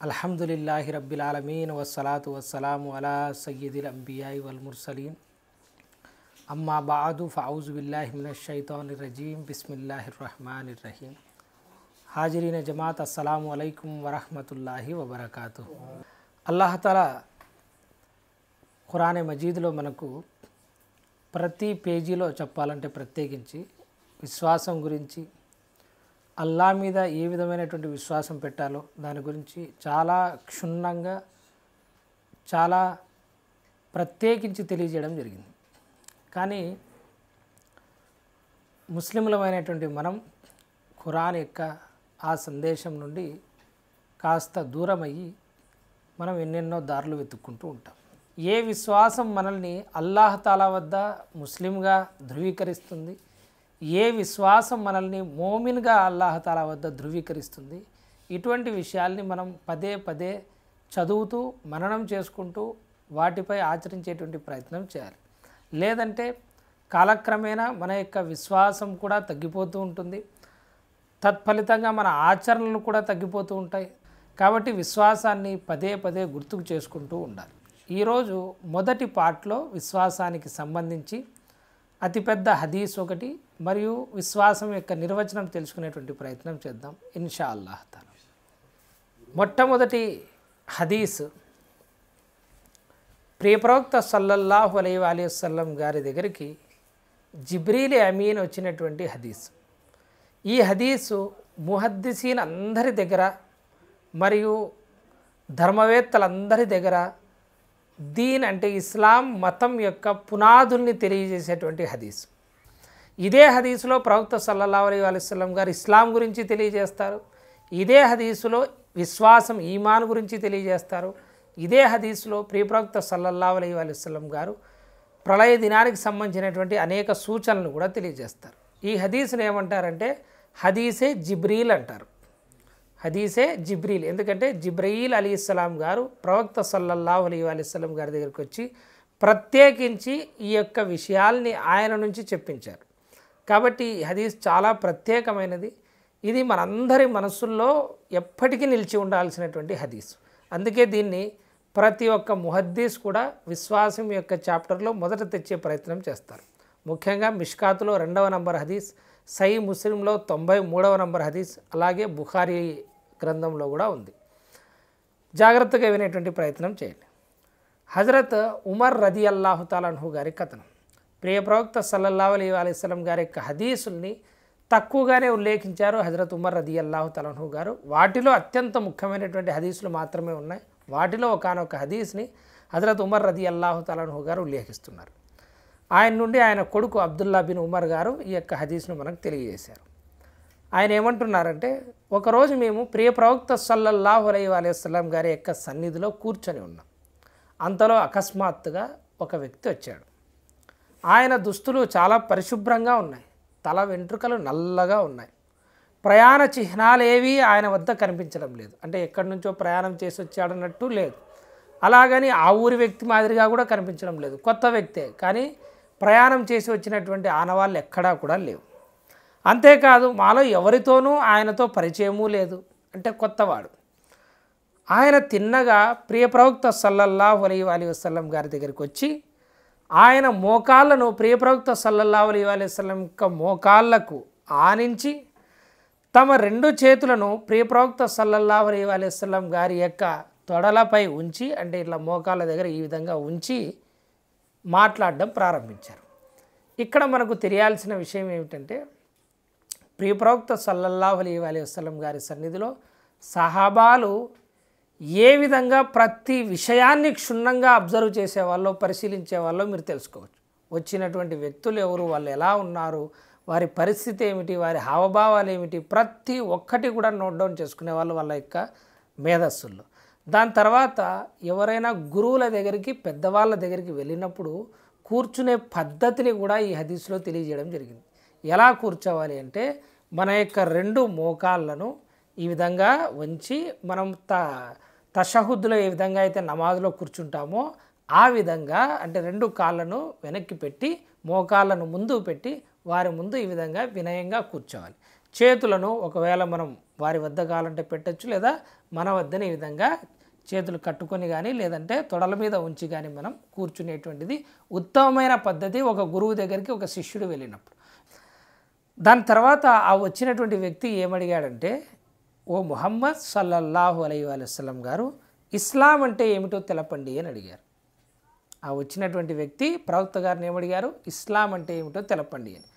అల్హమ్దులిల్లాహి రబ్బిల్ ఆలమీన్ వస్సలాతు వస్సలాము అలా సయ్యిదిల్ అంబియాయి వల్ ముర్సలీన్ అమ్మా బాదు ఫౌజు బిల్లాహి మినష్ షైతానిర్ రజీం బిస్మిల్లాహిర్ రహమానిర్ రహీం. హాజిరీన జమాత్ అస్సలాము అలైకుం వరహ్మతుల్లాహి వబరకాతుహు. అల్లాహ్ తఆలా ఖురాన్ మజీద్లో మనకు ప్రతి పేజీలో చెప్పాలంటే ప్రత్యేకించి విశ్వాసం గురించి, అల్లా మీద ఏ విధమైనటువంటి విశ్వాసం పెట్టాలో దాని గురించి చాలా క్షుణ్ణంగా చాలా ప్రత్యేకించి తెలియజేయడం జరిగింది. కానీ ముస్లింలమైనటువంటి మనం ఖురాన్ యొక్క ఆ సందేశం నుండి కాస్త దూరమయ్యి మనం ఎన్నెన్నో దారులు వెతుక్కుంటూ ఉంటాం. ఏ విశ్వాసం మనల్ని అల్లాహ్ తాలా వద్ద ముస్లింగా ధృవీకరిస్తుంది, ఏ విశ్వాసం మనల్ని మోమిన్గా అల్లాహ్ తాలా వద్ద ధృవీకరిస్తుంది, ఇటువంటి విషయాల్ని మనం పదే పదే చదువుతూ మననం చేసుకుంటూ వాటిపై ఆచరించేటువంటి ప్రయత్నం చేయాలి. లేదంటే కాలక్రమేణా మన యొక్క విశ్వాసం కూడా తగ్గిపోతూ ఉంటుంది, తత్ఫలితంగా మన ఆచరణలు కూడా తగ్గిపోతూ ఉంటాయి. కాబట్టి విశ్వాసాన్ని పదే పదే గుర్తుకు చేసుకుంటూ ఉండాలి. ఈరోజు మొదటి పార్ట్లో విశ్వాసానికి సంబంధించి అతిపెద్ద హదీస్ ఒకటి మరియు విశ్వాసం యొక్క నిర్వచనం తెలుసుకునేటువంటి ప్రయత్నం చేద్దాం ఇన్షా అల్లాహ్ తాలా. మొట్టమొదటి హదీస్ ప్రియప్రవక్త సల్లల్లాహు అలైహి వసల్లం గారి దగ్గరికి జిబ్రీల్ అమీన్ వచ్చినటువంటి హదీస్. ఈ హదీసు ముహద్దిసీన్ అందరి దగ్గర మరియు ధర్మవేత్తలందరి దగ్గర దీన్ అంటే ఇస్లాం మతం యొక్క పునాదుల్ని తెలియజేసేటువంటి హదీస్. ఇదే హదీసులో ప్రవక్త సల్లల్లాహు అలైహి వసల్లం గారు ఇస్లాం గురించి తెలియజేస్తారు. ఇదే హదీసులో విశ్వాసం ఈమాన్ గురించి తెలియజేస్తారు. ఇదే హదీసులో ప్రియప్రవక్త సల్లల్లాహు అలైహి వసల్లం గారు ప్రళయ దినానికి సంబంధించినటువంటి అనేక సూచనలు కూడా తెలియజేస్తారు. ఈ హదీస్ని ఏమంటారంటే హదీసే జిబ్రీల్ అంటారు. హదీసే జిబ్రీల్, ఎందుకంటే జిబ్రీల్ అలీస్లాం గారు ప్రవక్త సల్లల్లాహు అలైహి వసల్లం గారి దగ్గరికి వచ్చి ప్రత్యేకించి ఈ యొక్క విషయాల్ని ఆయన నుంచి చెప్పించారు. కాబట్టి ఈ హదీస్ చాలా ప్రత్యేకమైనది. ఇది మనందరి మనస్సుల్లో ఎప్పటికీ నిలిచి ఉండాల్సినటువంటి హదీస్. అందుకే దీన్ని ప్రతి ఒక్క ముహద్దీస్ కూడా విశ్వాసం యొక్క చాప్టర్లో మొదట తెచ్చే ప్రయత్నం చేస్తారు. ముఖ్యంగా మిష్కాతులో 2వ నంబర్ హదీస్, సహీ ముస్లింలో 93వ నంబర్ హదీస్, అలాగే బుఖారీ గ్రంథంలో కూడా ఉంది. జాగ్రత్తగా వినేటువంటి ప్రయత్నం చేయండి. హజరత్ ఉమర్ రదియల్లాహు తాలా అన్హు గారి కథనం. ప్రియ ప్రవక్త సల్లల్లాహు అలైహి వసల్లం గారి యొక్క హదీసుల్ని తక్కువగానే ఉల్లేఖించారు హజరత్ ఉమర్ రదియల్లాహు తాలా అన్హు గారు. వాటిలో అత్యంత ముఖ్యమైనటువంటి హదీసులు మాత్రమే ఉన్నాయి. వాటిలో ఒకానొక హదీస్ని హజరత్ ఉమర్ రదియల్లాహు తాలా అన్హు గారు ఉల్లేఖిస్తున్నారు. ఆయన నుండి ఆయన కొడుకు అబ్దుల్లా బిన్ ఉమర్ గారు ఈ యొక్క హదీస్ను మనకు తెలియజేశారు. ఆయన ఏమంటున్నారంటే, ఒకరోజు మేము ప్రియ ప్రవక్త సల్లల్లాహు అలైహి వసల్లం గారి యొక్క సన్నిధిలో కూర్చొని ఉన్నాం. అంతలో అకస్మాత్తుగా ఒక వ్యక్తి వచ్చాడు. ఆయన దుస్తులు చాలా పరిశుభ్రంగా ఉన్నాయి, తల వెంట్రుకలు నల్లగా ఉన్నాయి. ప్రయాణ చిహ్నాలు ఏవి ఆయన వద్ద కనిపించడం లేదు. అంటే ఎక్కడి నుంచో ప్రయాణం చేసి వచ్చాడన్నట్టు లేదు. అలాగని ఆ ఊరి వ్యక్తి మాదిరిగా కూడా కనిపించడం లేదు. కొత్త వ్యక్తే, కానీ ప్రయాణం చేసి వచ్చినటువంటి ఆనవాళ్ళు ఎక్కడా కూడా లేవు. అంతేకాదు మాలో ఎవరితోనూ ఆయనతో పరిచయమూ లేదు, అంటే కొత్తవాడు. ఆయన తిన్నగా ప్రియ ప్రవక్త సల్లల్లాహు అలైహి వసల్లం గారి దగ్గరికి వచ్చి ఆయన మోకాళ్ళను ప్రియ ప్రవక్త సల్లల్లాహు అలైహి వసల్లం యొక్క మోకాళ్ళకు ఆనించి తమ 2 చేతులను ప్రియ ప్రవక్త సల్లల్లాహు అలైహి వసల్లం గారి యొక్క తొడలపై ఉంచి, అంటే ఇట్లా మోకాళ్ళ దగ్గర ఈ విధంగా ఉంచి మాట్లాడడం ప్రారంభించారు. ఇక్కడ మనకు తెలియాల్సిన విషయం ఏమిటంటే, ప్రియ ప్రవక్త సల్లల్లాహు అలైహి వసల్లం గారి సన్నిధిలో సహాబాలు ఏ విధంగా ప్రతి విషయాన్ని క్షుణ్ణంగా అబ్జర్వ్ చేసేవాళ్ళో, పరిశీలించేవాళ్ళో మీరు తెలుసుకోవచ్చు. వచ్చినటువంటి వ్యక్తులు ఎవరు, వాళ్ళు ఎలా ఉన్నారు, వారి పరిస్థితి ఏమిటి, వారి హావభావాలు ఏమిటి, ప్రతి ఒక్కటి కూడా నోట్ డౌన్ చేసుకునేవాళ్ళు వాళ్ళ యొక్క మేధస్సుల్లో. దాని తర్వాత ఎవరైనా గురువుల దగ్గరికి, పెద్దవాళ్ళ దగ్గరికి వెళ్ళినప్పుడు కూర్చునే పద్ధతిని కూడా ఈ హదీస్లో తెలియజేయడం జరిగింది. ఎలా కూర్చోవాలి అంటే, మన యొక్క 2 మోకాళ్ళను ఈ విధంగా ఉంచి మనం తషహుద్లో ఏ విధంగా అయితే నమాజ్లో కూర్చుంటామో ఆ విధంగా, అంటే 2 కాళ్ళను వెనక్కి పెట్టి మోకాళ్ళను ముందు పెట్టి వారి ముందు ఈ విధంగా వినయంగా కూర్చోవాలి. చేతులను ఒకవేళ మనం వారి వద్ద కావాలంటే పెట్టచ్చు, లేదా మన వద్దనే ఈ విధంగా చేతులు కట్టుకొని కానీ లేదంటే తొడల మీద ఉంచి కానీ మనం కూర్చునేటువంటిది ఉత్తమమైన పద్ధతి ఒక గురువు దగ్గరికి ఒక శిష్యుడు వెళ్ళినప్పుడు. దాని తర్వాత ఆ వచ్చినటువంటి వ్యక్తి ఏమడిగాడంటే, ఓ ముహమ్మద్ సల్లల్లాహు అలైహి వసల్లం గారు, ఇస్లాం అంటే ఏమిటో తెలపండి అని అడిగారు. ఆ వచ్చినటువంటి వ్యక్తి ప్రవక్త గారిని ఏమడిగారు, ఇస్లాం అంటే ఏమిటో తెలపండి అని.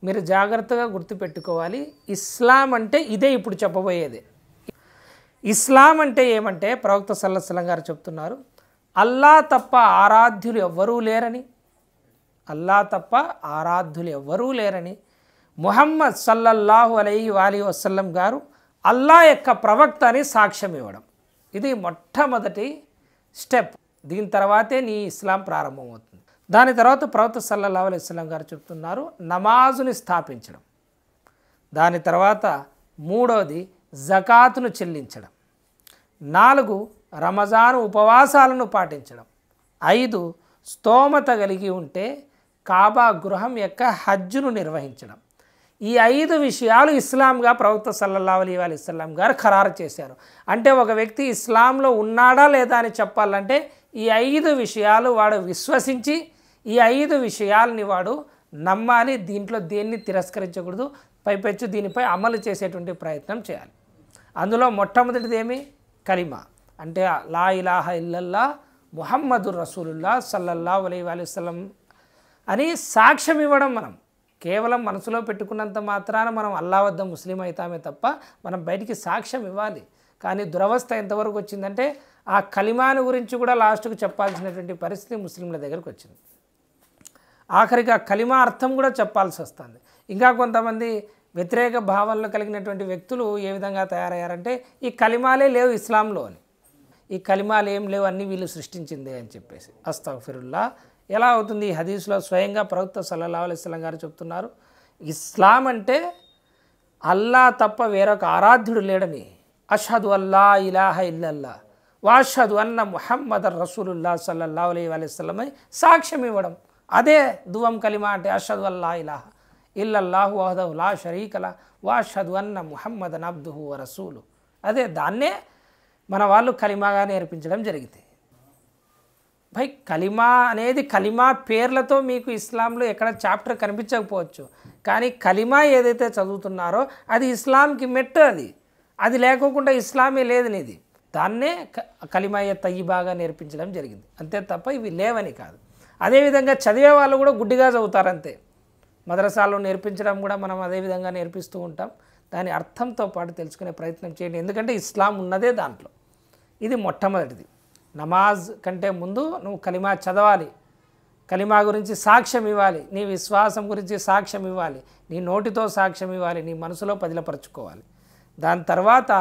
మీరు జాగ్రత్తగా గుర్తుపెట్టుకోవాలి, ఇస్లాం అంటే ఇదే ఇప్పుడు చెప్పబోయేది. ఇస్లాం అంటే ఏమంటే ప్రవక్త సల్లల్లాహు అలైహి వసల్లం గారు చెప్తున్నారు, అల్లా తప్ప ఆరాధ్యులు ఎవ్వరూ లేరని, అల్లా తప్ప ఆరాధ్యులు ఎవ్వరూ లేరని, ముహమ్మద్ సల్లల్లాహు అలైహి వసల్లం గారు అల్లా యొక్క ప్రవక్త అని సాక్ష్యం ఇవ్వడం. ఇది మొట్టమొదటి స్టెప్. దీని తర్వాతే నీ ఇస్లాం ప్రారంభమవుతుంది. దాని తర్వాత ప్రవక్త సల్లల్లాహు అలైహి వసల్లం గారు చెప్తున్నారు, నమాజుని స్థాపించడం. దాని తర్వాత మూడవది జకాతును చెల్లించడం. 4 రమజాను ఉపవాసాలను పాటించడం. 5 స్తోమత కలిగి ఉంటే కాబా గృహం యొక్క హజ్జును నిర్వహించడం. ఈ 5 విషయాలు ఇస్లాంగా ప్రవక్త సల్లల్లాహు అలైహి వసల్లం గారు ఖరారు చేశారు. అంటే ఒక వ్యక్తి ఇస్లాంలో ఉన్నాడా లేదా అని చెప్పాలంటే ఈ 5 విషయాలు వాడు విశ్వసించి ఈ 5 విషయాలని వాడు నమ్మాలి. దీంట్లో దేన్ని తిరస్కరించకూడదు, పైపెచ్చు దీనిపై అమలు చేసేటువంటి ప్రయత్నం చేయాలి. అందులో మొట్టమొదటిది ఏమి? కలిమా, అంటే లా ఇలాహ ఇల్లల్లా ముహమ్మదు రసూలుల్లా సల్లల్లాహు అలైహి వసల్లం అని సాక్ష్యం ఇవ్వడం. మనం కేవలం మనసులో పెట్టుకున్నంత మాత్రాన మనం అల్లా వద్ద ముస్లిం అవుతామే తప్ప మనం బయటికి సాక్ష్యం ఇవ్వాలి. కానీ దురవస్థ ఎంతవరకు వచ్చిందంటే ఆ కలిమాను గురించి కూడా లాస్ట్కు చెప్పాల్సినటువంటి పరిస్థితి ముస్లింల దగ్గరకు వచ్చింది. ఆఖరికి ఆ కలిమా అర్థం కూడా చెప్పాల్సి వస్తుంది. ఇంకా కొంతమంది వ్యతిరేక భావనలు కలిగినటువంటి వ్యక్తులు ఏ విధంగా తయారయ్యారంటే ఈ కలిమాలే లేవు ఇస్లాంలో అని, ఈ కలిమాలు ఏం లేవు అన్నీ వీళ్ళు సృష్టించిందే అని చెప్పేసి. అస్తగ్ఫిరుల్లా. ఎలా అవుతుంది? ఈ హదీస్లో స్వయంగా ప్రవక్త సల్లల్లాహు అలైహి వసల్లం గారు చెప్తున్నారు, ఇస్లాం అంటే అల్లా తప్ప వేరొక ఆరాధ్యుడు లేడని, అష్హదు అల్లా ఇలాహ ఇల్లల్లా వాష్హదు అన్న ముహమ్మద్ రసూలుల్లా సల్లల్లాహు అలైహి వసల్లం అని సాక్ష్యం ఇవ్వడం. అదే దువం కలిమా అంటే అష్హదు అల్లా ఇలాహ ఇల్లల్లాహు వహదహు లా షరీకల వాష్హదు అన్న ముహమ్మదన్ అబ్దుహు వ రసూలు. అదే దాన్నే మన వాళ్ళు కలిమాగా నేర్పించడం జరిగింది. భయ్ కలిమా అనేది కలిమా పేర్లతో మీకు ఇస్లాంలో ఎక్కడ చాప్టర్ కనిపించకపోవచ్చు, కానీ కలిమా ఏదైతే చదువుతున్నారో అది ఇస్లాంకి మెట్టు. అది లేకోకుండా ఇస్లామే లేదు నీది. దాన్నే కలిమాయ తయ్యిబాగా నేర్పించడం జరిగింది, అంతే తప్ప ఇవి లేవని కాదు. అదేవిధంగా చదివే వాళ్ళు కూడా గుడ్డిగా చదువుతారు అంతే. మద్రసాల్లో నేర్పించడం కూడా మనం అదేవిధంగా నేర్పిస్తూ ఉంటాం. దాని అర్థంతో పాటు తెలుసుకునే ప్రయత్నం చేయండి, ఎందుకంటే ఇస్లాం ఉన్నదే దాంట్లో. ఇది మొట్టమొదటిది. నమాజ్ కంటే ముందు నువ్వు కలిమా చదవాలి, కలిమా గురించి సాక్ష్యం ఇవ్వాలి, నీ విశ్వాసం గురించి సాక్ష్యం ఇవ్వాలి, నీ నోటితో సాక్ష్యం ఇవ్వాలి, నీ మనసులో పదిలపరుచుకోవాలి. దాని తర్వాత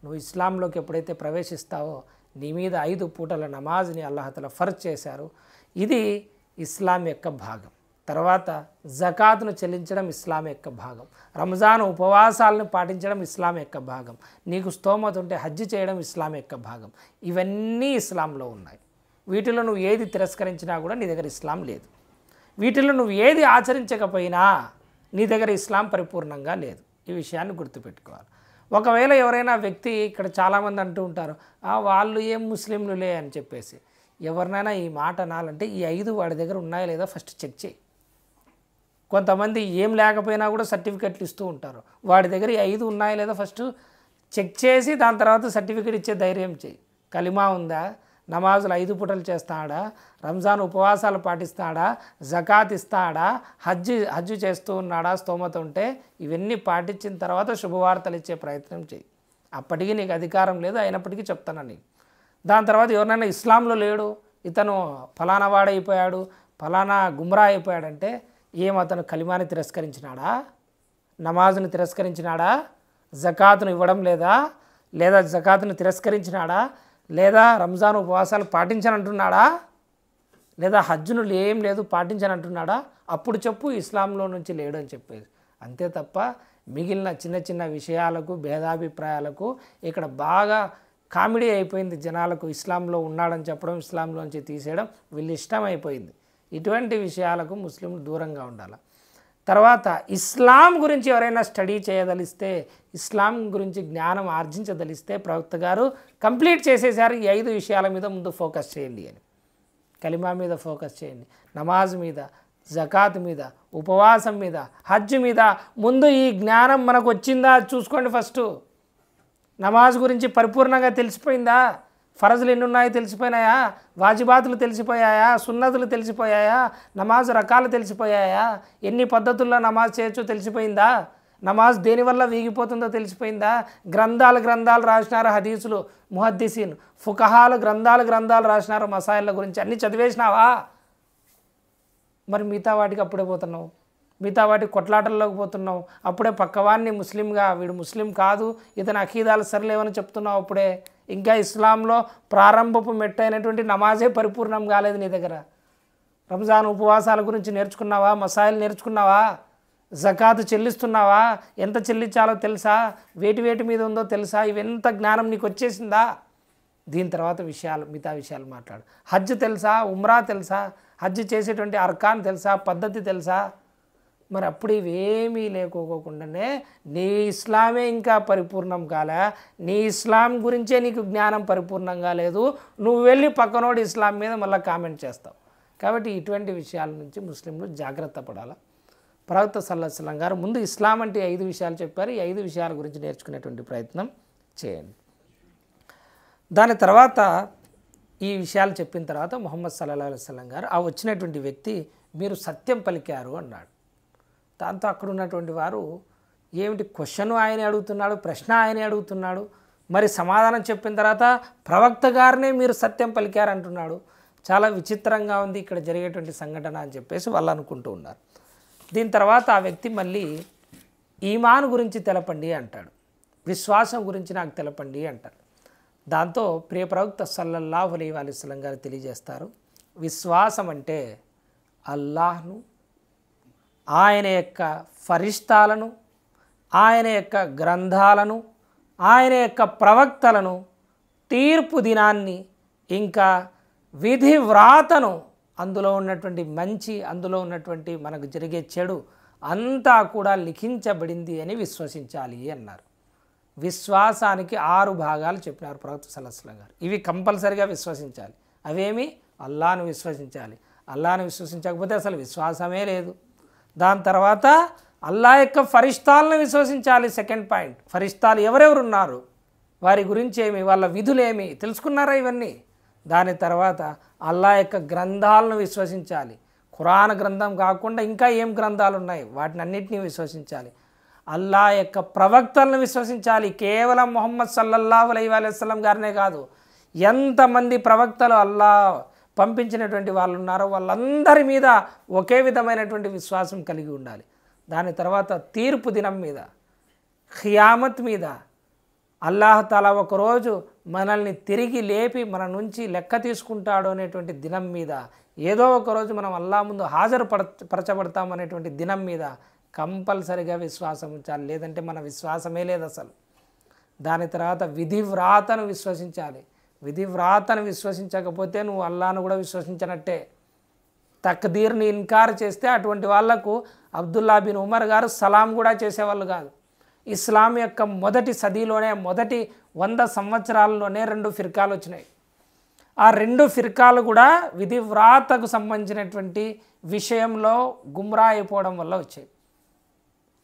నువ్వు ఇస్లాంలోకి ఎప్పుడైతే ప్రవేశిస్తావో నీ మీద 5 పూటల నమాజ్ని అల్లాహ్ ఫర్జ్ చేశారు. ఇది ఇస్లాం యొక్క భాగం. తర్వాత జకాతును చెల్లించడం ఇస్లాం యొక్క భాగం. రంజాన్ ఉపవాసాలను పాటించడం ఇస్లాం యొక్క భాగం. నీకు స్తోమత ఉంటే హజ్జు చేయడం ఇస్లాం యొక్క భాగం. ఇవన్నీ ఇస్లాంలో ఉన్నాయి. వీటిలో నువ్వు ఏది తిరస్కరించినా కూడా నీ దగ్గర ఇస్లాం లేదు. వీటిలో నువ్వు ఏది ఆచరించకపోయినా నీ దగ్గర ఇస్లాం పరిపూర్ణంగా లేదు. ఈ విషయాన్ని గుర్తుపెట్టుకోవాలి. ఒకవేళ ఎవరైనా వ్యక్తి, ఇక్కడ చాలామంది అంటూ ఉంటారు, వాళ్ళు ఏం ముస్లింలులే అని చెప్పేసి. ఎవరినైనా ఈ మాట అనాలంటే ఈ 5 వాడి దగ్గర ఉన్నాయా లేదా ఫస్ట్ చెక్ చేయి. కొంతమంది ఏం లేకపోయినా కూడా సర్టిఫికెట్లు ఇస్తూ ఉంటారు. వాడి దగ్గర ఈ 5 ఉన్నాయా లేదా ఫస్ట్ చెక్ చేసి దాని తర్వాత సర్టిఫికెట్ ఇచ్చే ధైర్యం చేయి. కలిమా ఉందా, నమాజులు 5 పూటలు చేస్తాడా, రంజాన్ ఉపవాసాలు పాటిస్తాడా, జకాత్ ఇస్తాడా, హజ్జు చేస్తూ ఉన్నాడా, స్తోమత ఉంటే ఇవన్నీ పాటించిన తర్వాత శుభవార్తలు ఇచ్చే ప్రయత్నం చేయి. అప్పటికీ నీకు అధికారం లేదు, అయినప్పటికీ చెప్తాను నీకు. దాని తర్వాత ఎవరినైనా ఇస్లాంలో లేడు, ఇతను ఫలానా వాడైపోయాడు, ఫలానా గుమ్రా అయిపోయాడంటే ఏం అతను కలిమాని తిరస్కరించినాడా, నమాజ్ని తిరస్కరించినాడా, జకాతును ఇవ్వడం లేదా జకాతును తిరస్కరించినాడా, లేదా రంజాన్ ఉపవాసాలు పాటించనంటున్నాడా, లేదా హజ్జును ఏం లేదు పాటించనంటున్నాడా, అప్పుడు చెప్పు ఇస్లాంలో నుంచి లేడు అని చెప్పేది. అంతే తప్ప మిగిలిన చిన్న చిన్న విషయాలకు భేదాభిప్రాయాలకు ఇక్కడ బాగా కామెడీ అయిపోయింది జనాలకు. ఇస్లాంలో ఉన్నాడని చెప్పడం, ఇస్లాంలోంచి తీసేయడం వీళ్ళు ఇష్టం అయిపోయింది. ఇటువంటి విషయాలకు ముస్లింలు దూరంగా ఉండాలి. తర్వాత ఇస్లాం గురించి ఎవరైనా స్టడీ చేయదలిస్తే, ఇస్లాం గురించి జ్ఞానం ఆర్జించదలిస్తే ప్రవక్త గారు కంప్లీట్ చేసేసారు. ఈ 5 విషయాల మీద ముందు ఫోకస్ చేయండి అని. కలిమా మీద ఫోకస్ చేయండి, నమాజ్ మీద, జకాత్ మీద, ఉపవాసం మీద, హజ్ మీద. ముందు ఈ జ్ఞానం మనకు వచ్చిందా చూసుకోండి. ఫస్ట్ నమాజ్ గురించి పరిపూర్ణంగా తెలిసిపోయిందా? ఫరజులు ఎన్ని ఉన్నాయో తెలిసిపోయినాయా? వాజిబాతులు తెలిసిపోయాయా? సున్నతులు తెలిసిపోయాయా? నమాజ్ రకాలు తెలిసిపోయాయా? ఎన్ని పద్ధతుల్లో నమాజ్ చేయొచ్చో తెలిసిపోయిందా? నమాజ్ దేనివల్ల వీగిపోతుందో తెలిసిపోయిందా? గ్రంథాలు రాసినారు హదీసులు, ముహద్దీసీన్, ఫుకహాలు గ్రంథాలు రాసినారు మసాయిల గురించి. అన్నీ చదివేసినావా? మరి మిగతా వాటికి అప్పుడే పోతున్నావు, మిగతా వాటికి కొట్లాటల్లోకి పోతున్నావు. అప్పుడే పక్కవాడిని ముస్లింగా, వీడు ముస్లిం కాదు, ఇతని అఖీదాలు సరిలేవని చెప్తున్నావు. అప్పుడే ఇంకా ఇస్లాంలో ప్రారంభపు మెట్టైనటువంటి నమాజే పరిపూర్ణం కాలేదు నీ దగ్గర. రంజాన్ ఉపవాసాల గురించి నేర్చుకున్నావా? మసాయిలు నేర్చుకున్నావా? జకాతు చెల్లిస్తున్నావా? ఎంత చెల్లించాలో తెలుసా? వేటి మీద ఉందో తెలుసా? ఇవెంత జ్ఞానం నీకు వచ్చేసిందా? దీని తర్వాత మిగతా విషయాలు మాట్లాడు. హజ్ తెలుసా? ఉమ్రా తెలుసా? హజ్ చేసేటువంటి అర్కాన్ తెలుసా? పద్ధతి తెలుసా? మరి అప్పుడు ఇవేమీ లేకోకుండానే నీ ఇస్లామే ఇంకా పరిపూర్ణం కాలే, నీ ఇస్లాం గురించే నీకు జ్ఞానం పరిపూర్ణంగా లేదు. నువ్వు వెళ్ళి పక్కనోడు ఇస్లాం మీద మళ్ళీ కామెంట్ చేస్తావు. కాబట్టి ఇటువంటి విషయాల నుంచి ముస్లింలు జాగ్రత్త పడాలి. ప్రవక్త సల్లల్లాహు అలైహి వసల్లం గారు ముందు ఇస్లాం అంటే 5 విషయాలు చెప్పారు. ఈ 5 విషయాల గురించి నేర్చుకునేటువంటి ప్రయత్నం చేయండి. దాని తర్వాత ఈ విషయాలు చెప్పిన తర్వాత ముహమ్మద్ సల్లల్లాహు అలైహి వసల్లం గారు ఆ వచ్చినటువంటి వ్యక్తి మీరు సత్యం పలికారు అన్నాడు. దాంతో అక్కడ ఉన్నటువంటి వారు ఏమిటి క్వశ్చన్ ఆయనే అడుగుతున్నాడు, ప్రశ్న ఆయనే అడుగుతున్నాడు. మరి సమాధానం చెప్పిన తర్వాత ప్రవక్త గారినే మీరు సత్యం పలికారు అంటున్నాడు. చాలా విచిత్రంగా ఉంది ఇక్కడ జరిగేటువంటి సంఘటన అని చెప్పేసి వాళ్ళు అనుకుంటూ ఉన్నారు. దీని తర్వాత ఆ వ్యక్తి మళ్ళీ ఈమాన్ గురించి తెలపండి అంటాడు, విశ్వాసం గురించి నాకు తెలపండి అంటాడు. దాంతో ప్రియ ప్రవక్త సల్లల్లాహు అలైహి వసల్లం గారు తెలియజేస్తారు, విశ్వాసం అంటే అల్లాహ్ను, ఆయన యొక్క ఫరిష్తాలను, ఆయన యొక్క గ్రంథాలను, ఆయన యొక్క ప్రవక్తలను, తీర్పు దినాన్ని, ఇంకా విధి వ్రాతను, అందులో ఉన్నటువంటి మంచి, అందులో ఉన్నటువంటి మనకు జరిగే చెడు అంతా కూడా లిఖించబడింది అని విశ్వసించాలి అన్నారు. విశ్వాసానికి 6 భాగాలు చెప్పినారు ప్రవక్త సల్లల్లాహు అలైహి వసల్లం గారు. ఇవి కంపల్సరిగా విశ్వసించాలి. అవేమి? అల్లాహ్ను విశ్వసించాలి. అల్లాహ్ను విశ్వసించకపోతే అసలు విశ్వాసమే లేదు. దాని తర్వాత అల్లాహ్ యొక్క ఫరిష్తాలను విశ్వసించాలి. సెకండ్ పాయింట్, ఫరిష్తాలు ఎవరెవరు ఉన్నారు, వారి గురించి ఏమి, వాళ్ళ విధులేమి తెలుసుకున్నారా ఇవన్నీ. దాని తర్వాత అల్లాహ్ యొక్క గ్రంథాలను విశ్వసించాలి. ఖురాన్ గ్రంథం కాకుండా ఇంకా ఏం గ్రంథాలు ఉన్నాయి వాటిని అన్నిటినీ విశ్వసించాలి. అల్లాహ్ యొక్క ప్రవక్తలను విశ్వసించాలి. కేవలం ముహమ్మద్ సల్లల్లాహు అలైహి వసల్లం గారినే కాదు, ఎంతమంది ప్రవక్తలు అల్లాహ్ పంపించినటువంటి వాళ్ళు ఉన్నారో వాళ్ళందరి మీద ఒకే విధమైనటువంటి విశ్వాసం కలిగి ఉండాలి. దాని తర్వాత తీర్పు దినం మీద, ఖియామత్ మీద, అల్లాహ్ తాలా ఒకరోజు మనల్ని తిరిగి లేపి మన నుంచి లెక్క తీసుకుంటాడు అనేటువంటి దినం మీద, ఏదో ఒకరోజు మనం అల్లాహ్ ముందు పరచబడతాం అనేటువంటి దినం మీద కంపల్సరిగా విశ్వాసం ఉంచాలి. లేదంటే మన విశ్వాసమే లేదు అసలు. దాని తర్వాత విధి వ్రాతను విశ్వసించాలి. విధి వ్రాతను విశ్వసించకపోతే నువ్వు అల్లాహ్ను కూడా విశ్వసించినట్టే. తక్దీర్ని ఇన్కార్ చేస్తే అటువంటి వాళ్లకు అబ్దుల్లా బిన్ ఉమర్ గారు సలాం కూడా చేసేవాళ్ళు కాదు. ఇస్లాం యొక్క మొదటి సదీలోనే, మొదటి 100 సంవత్సరాల్లోనే 2 ఫిర్కాలు వచ్చినాయి. ఆ 2 ఫిర్కాలు కూడా విధి వ్రాతకు సంబంధించినటువంటి విషయంలో గుమ్రా అయిపోవడం వల్ల వచ్చాయి.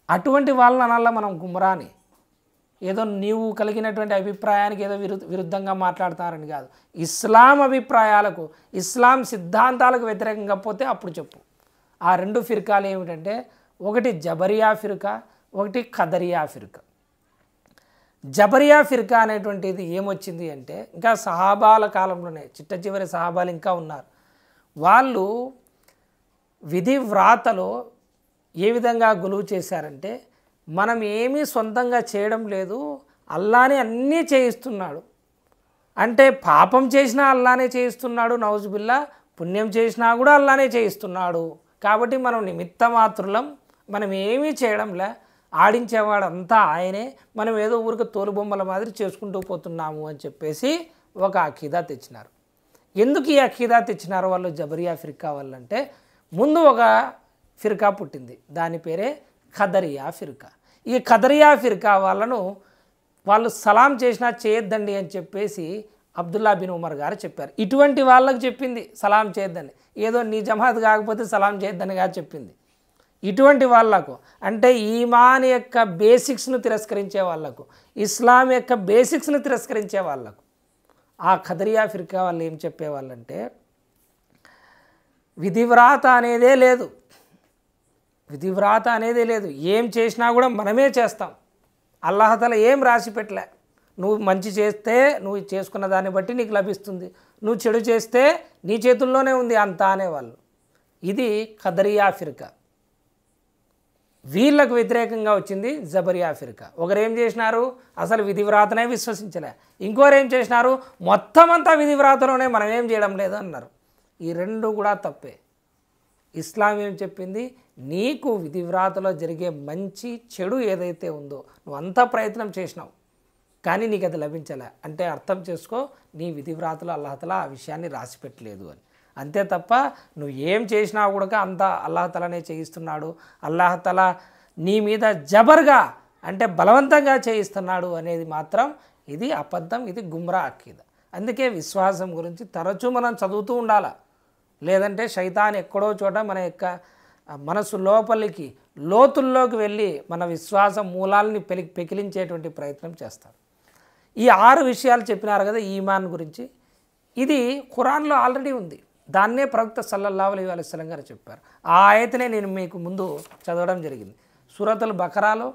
అటువంటి వాళ్ళని అనాల మనం గుమ్రాని, ఏదో నీవు కలిగినటువంటి అభిప్రాయానికి ఏదో విరుద్ధంగా మాట్లాడతారని కాదు. ఇస్లాం అభిప్రాయాలకు, ఇస్లాం సిద్ధాంతాలకు వ్యతిరేకంగా పోతే అప్పుడు చెప్పు. ఆ 2 ఫిర్కాలు ఏమిటంటే, ఒకటి జబరియా ఫిర్కా, ఒకటి ఖదరియా ఫిర్కా. జబరియా ఫిర్కా అనేటువంటిది ఏమొచ్చింది అంటే, ఇంకా సహాబాల కాలంలోనే, చిట్ట చివరి సహాబాలు ఇంకా ఉన్నారు. వాళ్ళు విధి వ్రాతలో ఏ విధంగా గులువు చేశారంటే, మనం ఏమీ సొంతంగా చేయడం లేదు, అల్లానే అన్నీ చేయిస్తున్నాడు. అంటే పాపం చేసినా అల్లానే చేయిస్తున్నాడు, నౌజుబిల్లా, పుణ్యం చేసినా కూడా అల్లానే చేయిస్తున్నాడు. కాబట్టి మనం నిమిత్త మాత్రులం, మనం ఏమీ చేయడంలే, ఆడించేవాడు అంతా ఆయనే, మనం ఏదో ఊరికి తోలుబొమ్మల మాదిరి చేసుకుంటూ పోతున్నాము అని చెప్పేసి ఒక అఖీదా తెచ్చినారు. ఎందుకు ఈ అఖీదా తెచ్చినారు వాళ్ళు జబరియా ఫిర్కా వాళ్ళంటే, ముందు ఒక ఫిర్కా పుట్టింది. దాని పేరే ఖదరియా ఫిర్కా. ఈ ఖదరియా ఫిర్కా వాళ్ళు సలాం చేసినా చేయొద్దండి అని చెప్పేసి అబ్దుల్లా బిన్ ఉమర్ గారు చెప్పారు. ఇటువంటి వాళ్ళకు చెప్పింది సలాం చేయొద్దని, ఏదో నీ జమాత్ కాకపోతే సలాం చేయొద్దని కాదు చెప్పింది. ఇటువంటి వాళ్లకు అంటే ఈమాన్ యొక్క బేసిక్స్ను తిరస్కరించే వాళ్లకు, ఇస్లాం యొక్క బేసిక్స్ను తిరస్కరించే వాళ్లకు ఆ ఖదరియా ఫిర్కా వాళ్ళు ఏం చెప్పేవాళ్ళంటే, విధివ్రాత అనేదే లేదు, విధివ్రాత అనేదే లేదు, ఏం చేసినా కూడా మనమే చేస్తాం, అల్లాహతల ఏం రాసి పెట్టలే, నువ్వు మంచి చేస్తే నువ్వు చేసుకున్న దాన్ని బట్టి నీకు లభిస్తుంది, నువ్వు చెడు చేస్తే నీ చేతుల్లోనే ఉంది అంతా అనేవాళ్ళు. ఇది ఖదరియా ఫిర్కా. వీళ్ళకు వ్యతిరేకంగా వచ్చింది జబరియా ఫిర్కా. ఒకరేం చేసినారు, అసలు విధివ్రాతనే విశ్వసించలే, ఇంకోరేం చేసినారు, మొత్తం అంతా విధివ్రాతలోనే మనం ఏం చేయడం లేదు అన్నారు. ఈ రెండు కూడా తప్పే. ఇస్లాం ఏం చెప్పింది, నీకు విధివ్రాతలో జరిగే మంచి చెడు ఏదైతే ఉందో నువ్వు అంతా ప్రయత్నం చేసినావు కానీ నీకు అది లభించలే అంటే అర్థం చేసుకో, నీ విధివ్రాతలో అల్లాహతలా ఆ విషయాన్ని రాసిపెట్టలేదు అని. అంతే తప్ప నువ్వు ఏం చేసినా కూడా అంతా అల్లాహతలనే చేయిస్తున్నాడు, అల్లాహతల నీ మీద జబర్గా అంటే బలవంతంగా చేయిస్తున్నాడు అనేది మాత్రం ఇది అబద్ధం, ఇది గుమ్రా అకీదా. అందుకే విశ్వాసం గురించి తరచూ మనం చదువుతూ ఉండాలి. లేదంటే శైతాన్ ఎక్కడో చోట మన యొక్క మనసు లోపలికి లోతుల్లోకి వెళ్ళి మన విశ్వాస మూలాలని పెకిలించేటువంటి ప్రయత్నం చేస్తాడు. ఈ 6 విషయాలు చెప్పినారు కదా ఈమాన్ గురించి, ఇది ఖురాన్లో ఆల్రెడీ ఉంది. దాన్నే ప్రవక్త సల్లల్లాహు అలైహి వసల్లం గారు చెప్పారు. ఆ ఆయతనే నేను మీకు ముందు చదవడం జరిగింది. సూరతుల్ బకరాలో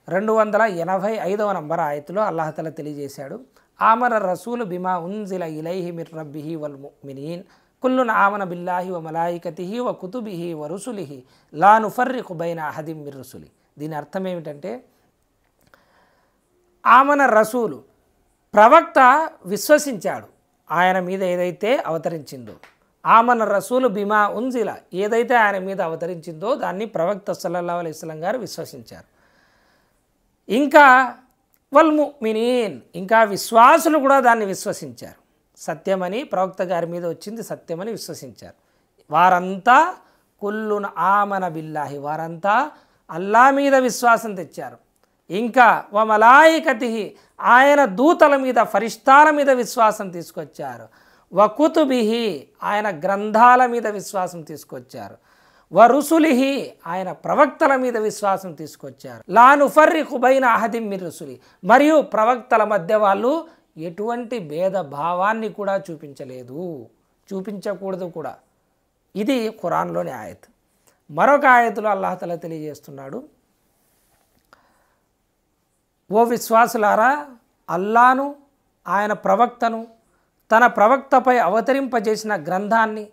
285వ నంబర్ ఆయతులో అల్లాహ్ తఆలా తెలియజేశాడు, ఆమన రసూలు బిమా ఉన్జిల ఇలైహి మిర్ రబ్బిహి వల్ ముమినీన్ కుల్లున్ ఆమన బిల్లాహి వ మలాయికతిహి వ కుతుబిహి వ రుసులిహి లా నుఫర్రిఖు బైన అహదిం మిర్ రుసులి. దీని అర్థం ఏమిటంటే, ఆమన రసూలు ప్రవక్త విశ్వసించాడు ఆయన మీద ఏదైతే అవతరించిందో, ఆమన రసూలు బిమా ఉన్జిల ఏదైతే ఆయన మీద అవతరించిందో దాన్ని ప్రవక్త సల్లల్లాహు అలైహి వసల్లం గారు విశ్వసించారు. ఇంకా వల్ ముమినీన్ ఇంకా విశ్వాసులు కూడా దాన్ని విశ్వసించారు. సత్యమని ప్రవక్త గారి మీద వచ్చింది సత్యమని విశ్వసించారు. వారంతా కుల్లున ఆమన బిల్లాహి వారంతా అల్లా మీద విశ్వాసం తెచ్చారు. ఇంకా వ మలాయికతిహి ఆయన దూతల మీద ఫరిష్తాల మీద విశ్వాసం తీసుకొచ్చారు. వ కుతుబిహి ఆయన గ్రంథాల మీద విశ్వాసం తీసుకొచ్చారు. వ రుసులిహి ఆయన ప్రవక్తల మీద విశ్వాసం తీసుకొచ్చారు. లా నుఫర్రిఖు బైన అహదిం మిర్ రుసులి మరియు ప్రవక్తల మధ్య వాళ్ళు ఎటువంటి భేదభావాన్ని కూడా చూపించలేదు, చూపించకూడదు కూడా. ఇది ఖురాన్లోని ఆయత్. మరొక ఆయతులో అల్లాహ్ తఆలా తెలియజేస్తున్నాడు, ఓ విశ్వాసులారా, అల్లాను ఆయన ప్రవక్తను తన ప్రవక్తపై అవతరింపజేసిన గ్రంథాన్ని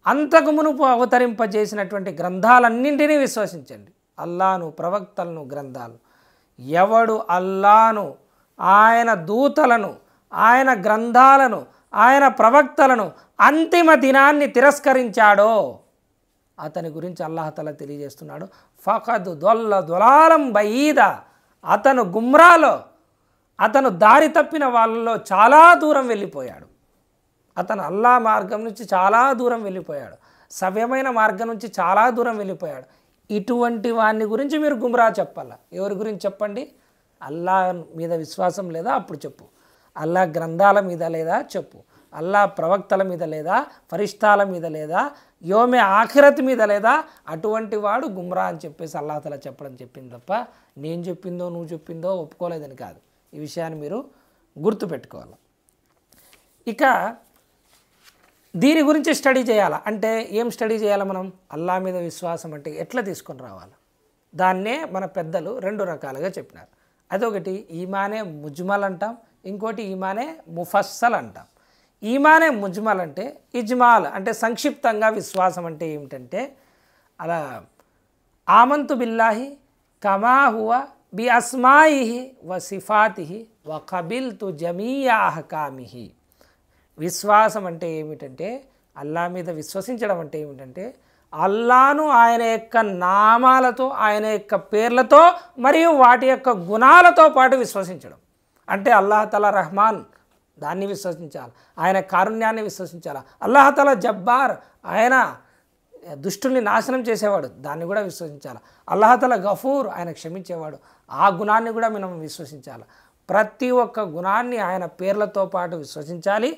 అంతకు మునుపు అవతరింపజేసినటువంటి గ్రంథాలన్నింటినీ విశ్వసించండి. అల్లాను ప్రవక్తలను గ్రంథాలు. ఎవడు అల్లాను ఆయన దూతలను ఆయన గ్రంథాలను ఆయన ప్రవక్తలను అంతిమ దినాన్ని తిరస్కరించాడో అతని గురించి అల్లాహ్ తఆలా తెలియజేస్తున్నాడు, ఫఖద్ దొల్ల దొలాలం బయీద అతను గుమ్రాలో అతను దారి తప్పిన వాళ్ళలో చాలా దూరం వెళ్ళిపోయాడు. అతను అల్లా మార్గం నుంచి చాలా దూరం వెళ్ళిపోయాడు, సవ్యమైన మార్గం నుంచి చాలా దూరం వెళ్ళిపోయాడు. ఇటువంటి వాని గురించి మీరు గుమ్రా చెప్పాలా. ఎవరి గురించి చెప్పండి? అల్లా మీద విశ్వాసం లేదా అప్పుడు చెప్పు, అల్లా గ్రంథాల మీద లేదా చెప్పు, అల్లా ప్రవక్తల మీద లేదా, ఫరిష్తాల మీద లేదా, యోమే ఆఖిరత్ మీద లేదా, అటువంటి వాడు గుమ్రా అని చెప్పేసి అల్లాహ్ తఆలా చెప్పడం చెప్పింది తప్ప నేను చెప్పిందో నువ్వు చెప్పిందో ఒప్పుకోలేదని కాదు. ఈ విషయాన్ని మీరు గుర్తుపెట్టుకోవాలి. ఇక దీని గురించి స్టడీ చేయాలా అంటే ఏం స్టడీ చేయాలి మనం? అల్లా మీద విశ్వాసం అంటే ఎట్లా తీసుకొని రావాలి, దాన్నే మన పెద్దలు 2 రకాలుగా చెప్పినారు. అదొకటి ఈమానే ముజ్మల్ అంటాం, ఇంకోటి ఈమానే ముఫస్సల్ అంటాం. ఈమానే ముజ్మల్ అంటే ఇజ్మాల్ అంటే సంక్షిప్తంగా విశ్వాసం అంటే ఏమిటంటే, అలా ఆమంతు బిల్లాహి కమా హువ బి అస్మాయిహి వ సిఫాతిహి వ కబిల్తు జమీయా అహకామిహి. విశ్వాసం అంటే ఏమిటంటే, అల్లా మీద విశ్వసించడం అంటే ఏమిటంటే, అల్లాను ఆయన యొక్క నామాలతో ఆయన యొక్క పేర్లతో మరియు వాటి యొక్క గుణాలతో పాటు విశ్వసించడం. అంటే అల్లాహ్ తఆలా రహమాన్ దాన్ని విశ్వసించాలి, ఆయన కారుణ్యాన్ని విశ్వసించాలి. అల్లాహ్ తఆలా జబ్బార్ ఆయన దుష్టుల్ని నాశనం చేసేవాడు, దాన్ని కూడా విశ్వసించాలి. అల్లాహతల గఫూర్, ఆయన క్షమించేవాడు, ఆ గుణాన్ని కూడా మనం విశ్వసించాలి. ప్రతి ఒక్క గుణాన్ని ఆయన పేర్లతో పాటు విశ్వసించాలి.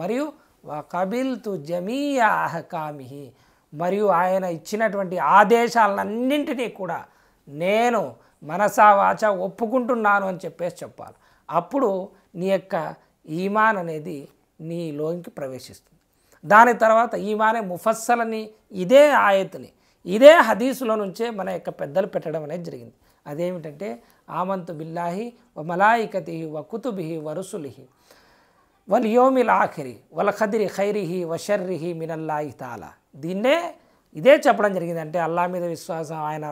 మరియు వకబిల్తు జమీయా అహకామిహి, మరియు ఆయన ఇచ్చినటువంటి ఆదేశాలన్నింటినీ కూడా నేను మనసా వాచ ఒప్పుకుంటున్నాను అని చెప్పాలి. అప్పుడు నీ యొక్క ఈమాన్ అనేది నీలోకి ప్రవేశిస్తుంది. దాని తర్వాత ఈమానే ముఫస్సలని ఇదే ఆయతుని ఇదే హదీసులో నుంచే మన యొక్క పెద్దలు పెట్టడం అనేది జరిగింది. అదేమిటంటే ఆమంతు బిల్లాహి వ మలాయికతిహి వ కుతుబిహి వ రుసులిహి వల్ యోమిల్ ఆఖిరి వల్ ఖదిరి ఖైరిహి వ షర్రిహి మినల్లాహి తాలా. దీన్నే ఇదే చెప్పడం జరిగింది. అంటే అల్లాహ్ మీద విశ్వాసం, ఆయన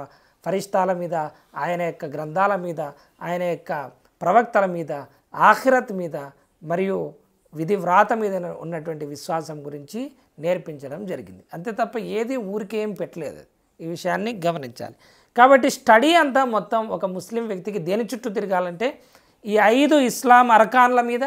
ఫరిష్తాల మీద, ఆయన యొక్క గ్రంథాల మీద, ఆయన యొక్క ప్రవక్తల మీద, ఆఖిరత్ మీద మరియు విధి వ్రాత మీద ఉన్నటువంటి విశ్వాసం గురించి నేర్పించడం జరిగింది. అంతే తప్ప ఏది ఊరికేం పెట్టలేదు. ఈ విషయాన్ని గమనించాలి. కాబట్టి స్టడీ అంతా మొత్తం ఒక ముస్లిం వ్యక్తికి దేని చుట్టూ తిరగాలంటే ఈ 5 ఇస్లాం అర్కాన్ల మీద,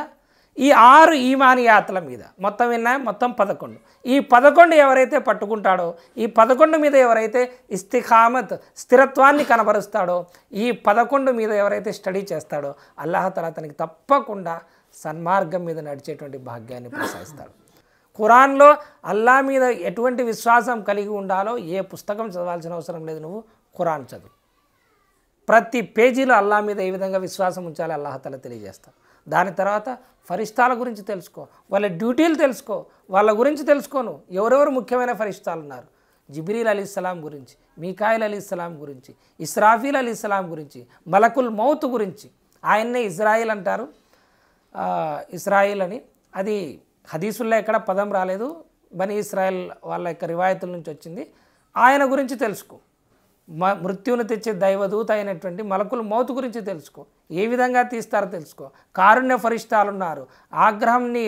ఈ 6 ఈమానియాతుల మీద, మొత్తం విన్నాయి, మొత్తం 11. ఈ 11 ఎవరైతే పట్టుకుంటాడో, ఈ 11 మీద ఎవరైతే ఇస్తిఖామత్ స్థిరత్వాన్ని కనబరుస్తాడో, ఈ 11 మీద ఎవరైతే స్టడీ చేస్తాడో అల్లాహ్ తఆలా అతనికి తప్పకుండా సన్మార్గం మీద నడిచేటువంటి భాగ్యాన్ని ప్రసాదిస్తాడు. ఖురాన్లో అల్లాహ్ మీద ఎటువంటి విశ్వాసం కలిగి ఉండాలో ఏ పుస్తకం చదవాల్సిన అవసరం లేదు. నువ్వు ఖురాన్ చదువు. ప్రతి పేజీలో అల్లాహ్ మీద ఏ విధంగా విశ్వాసం ఉంచాలో అల్లాహ్ తఆలా తెలియజేస్తాడు. దాని తర్వాత ఫరిష్తాల గురించి తెలుసుకో, వాళ్ళ డ్యూటీలు తెలుసుకో, వాళ్ళ గురించి తెలుసుకోను. ఎవరెవరు ముఖ్యమైన ఫరిష్తాలు ఉన్నారు? జిబ్రీల్ అలీస్సలాం గురించి, మీకాయిల్ అలీస్సలాం గురించి, ఇస్రాఫీల్ అలీస్సలాం గురించి, మలకుల్ మౌత్ గురించి. ఆయన్నే ఇజ్రాయిల్ అంటారు, ఇస్రాయిల్ అని. అది హదీసుల్లో ఎక్కడ పదం రాలేదు, బనీ ఇస్రాయిల్ వాళ్ళ యొక్క రివాయతుల నుంచి వచ్చింది. ఆయన గురించి తెలుసుకో. మృత్యువును తెచ్చే దైవదూత అయినటువంటి మలకుల్ మౌత్ గురించి తెలుసుకో. ఏ విధంగా తీస్తారో తెలుసుకో. కారుణ్య ఫరిష్టాలు ఉన్నారు, ఆగ్రహాన్ని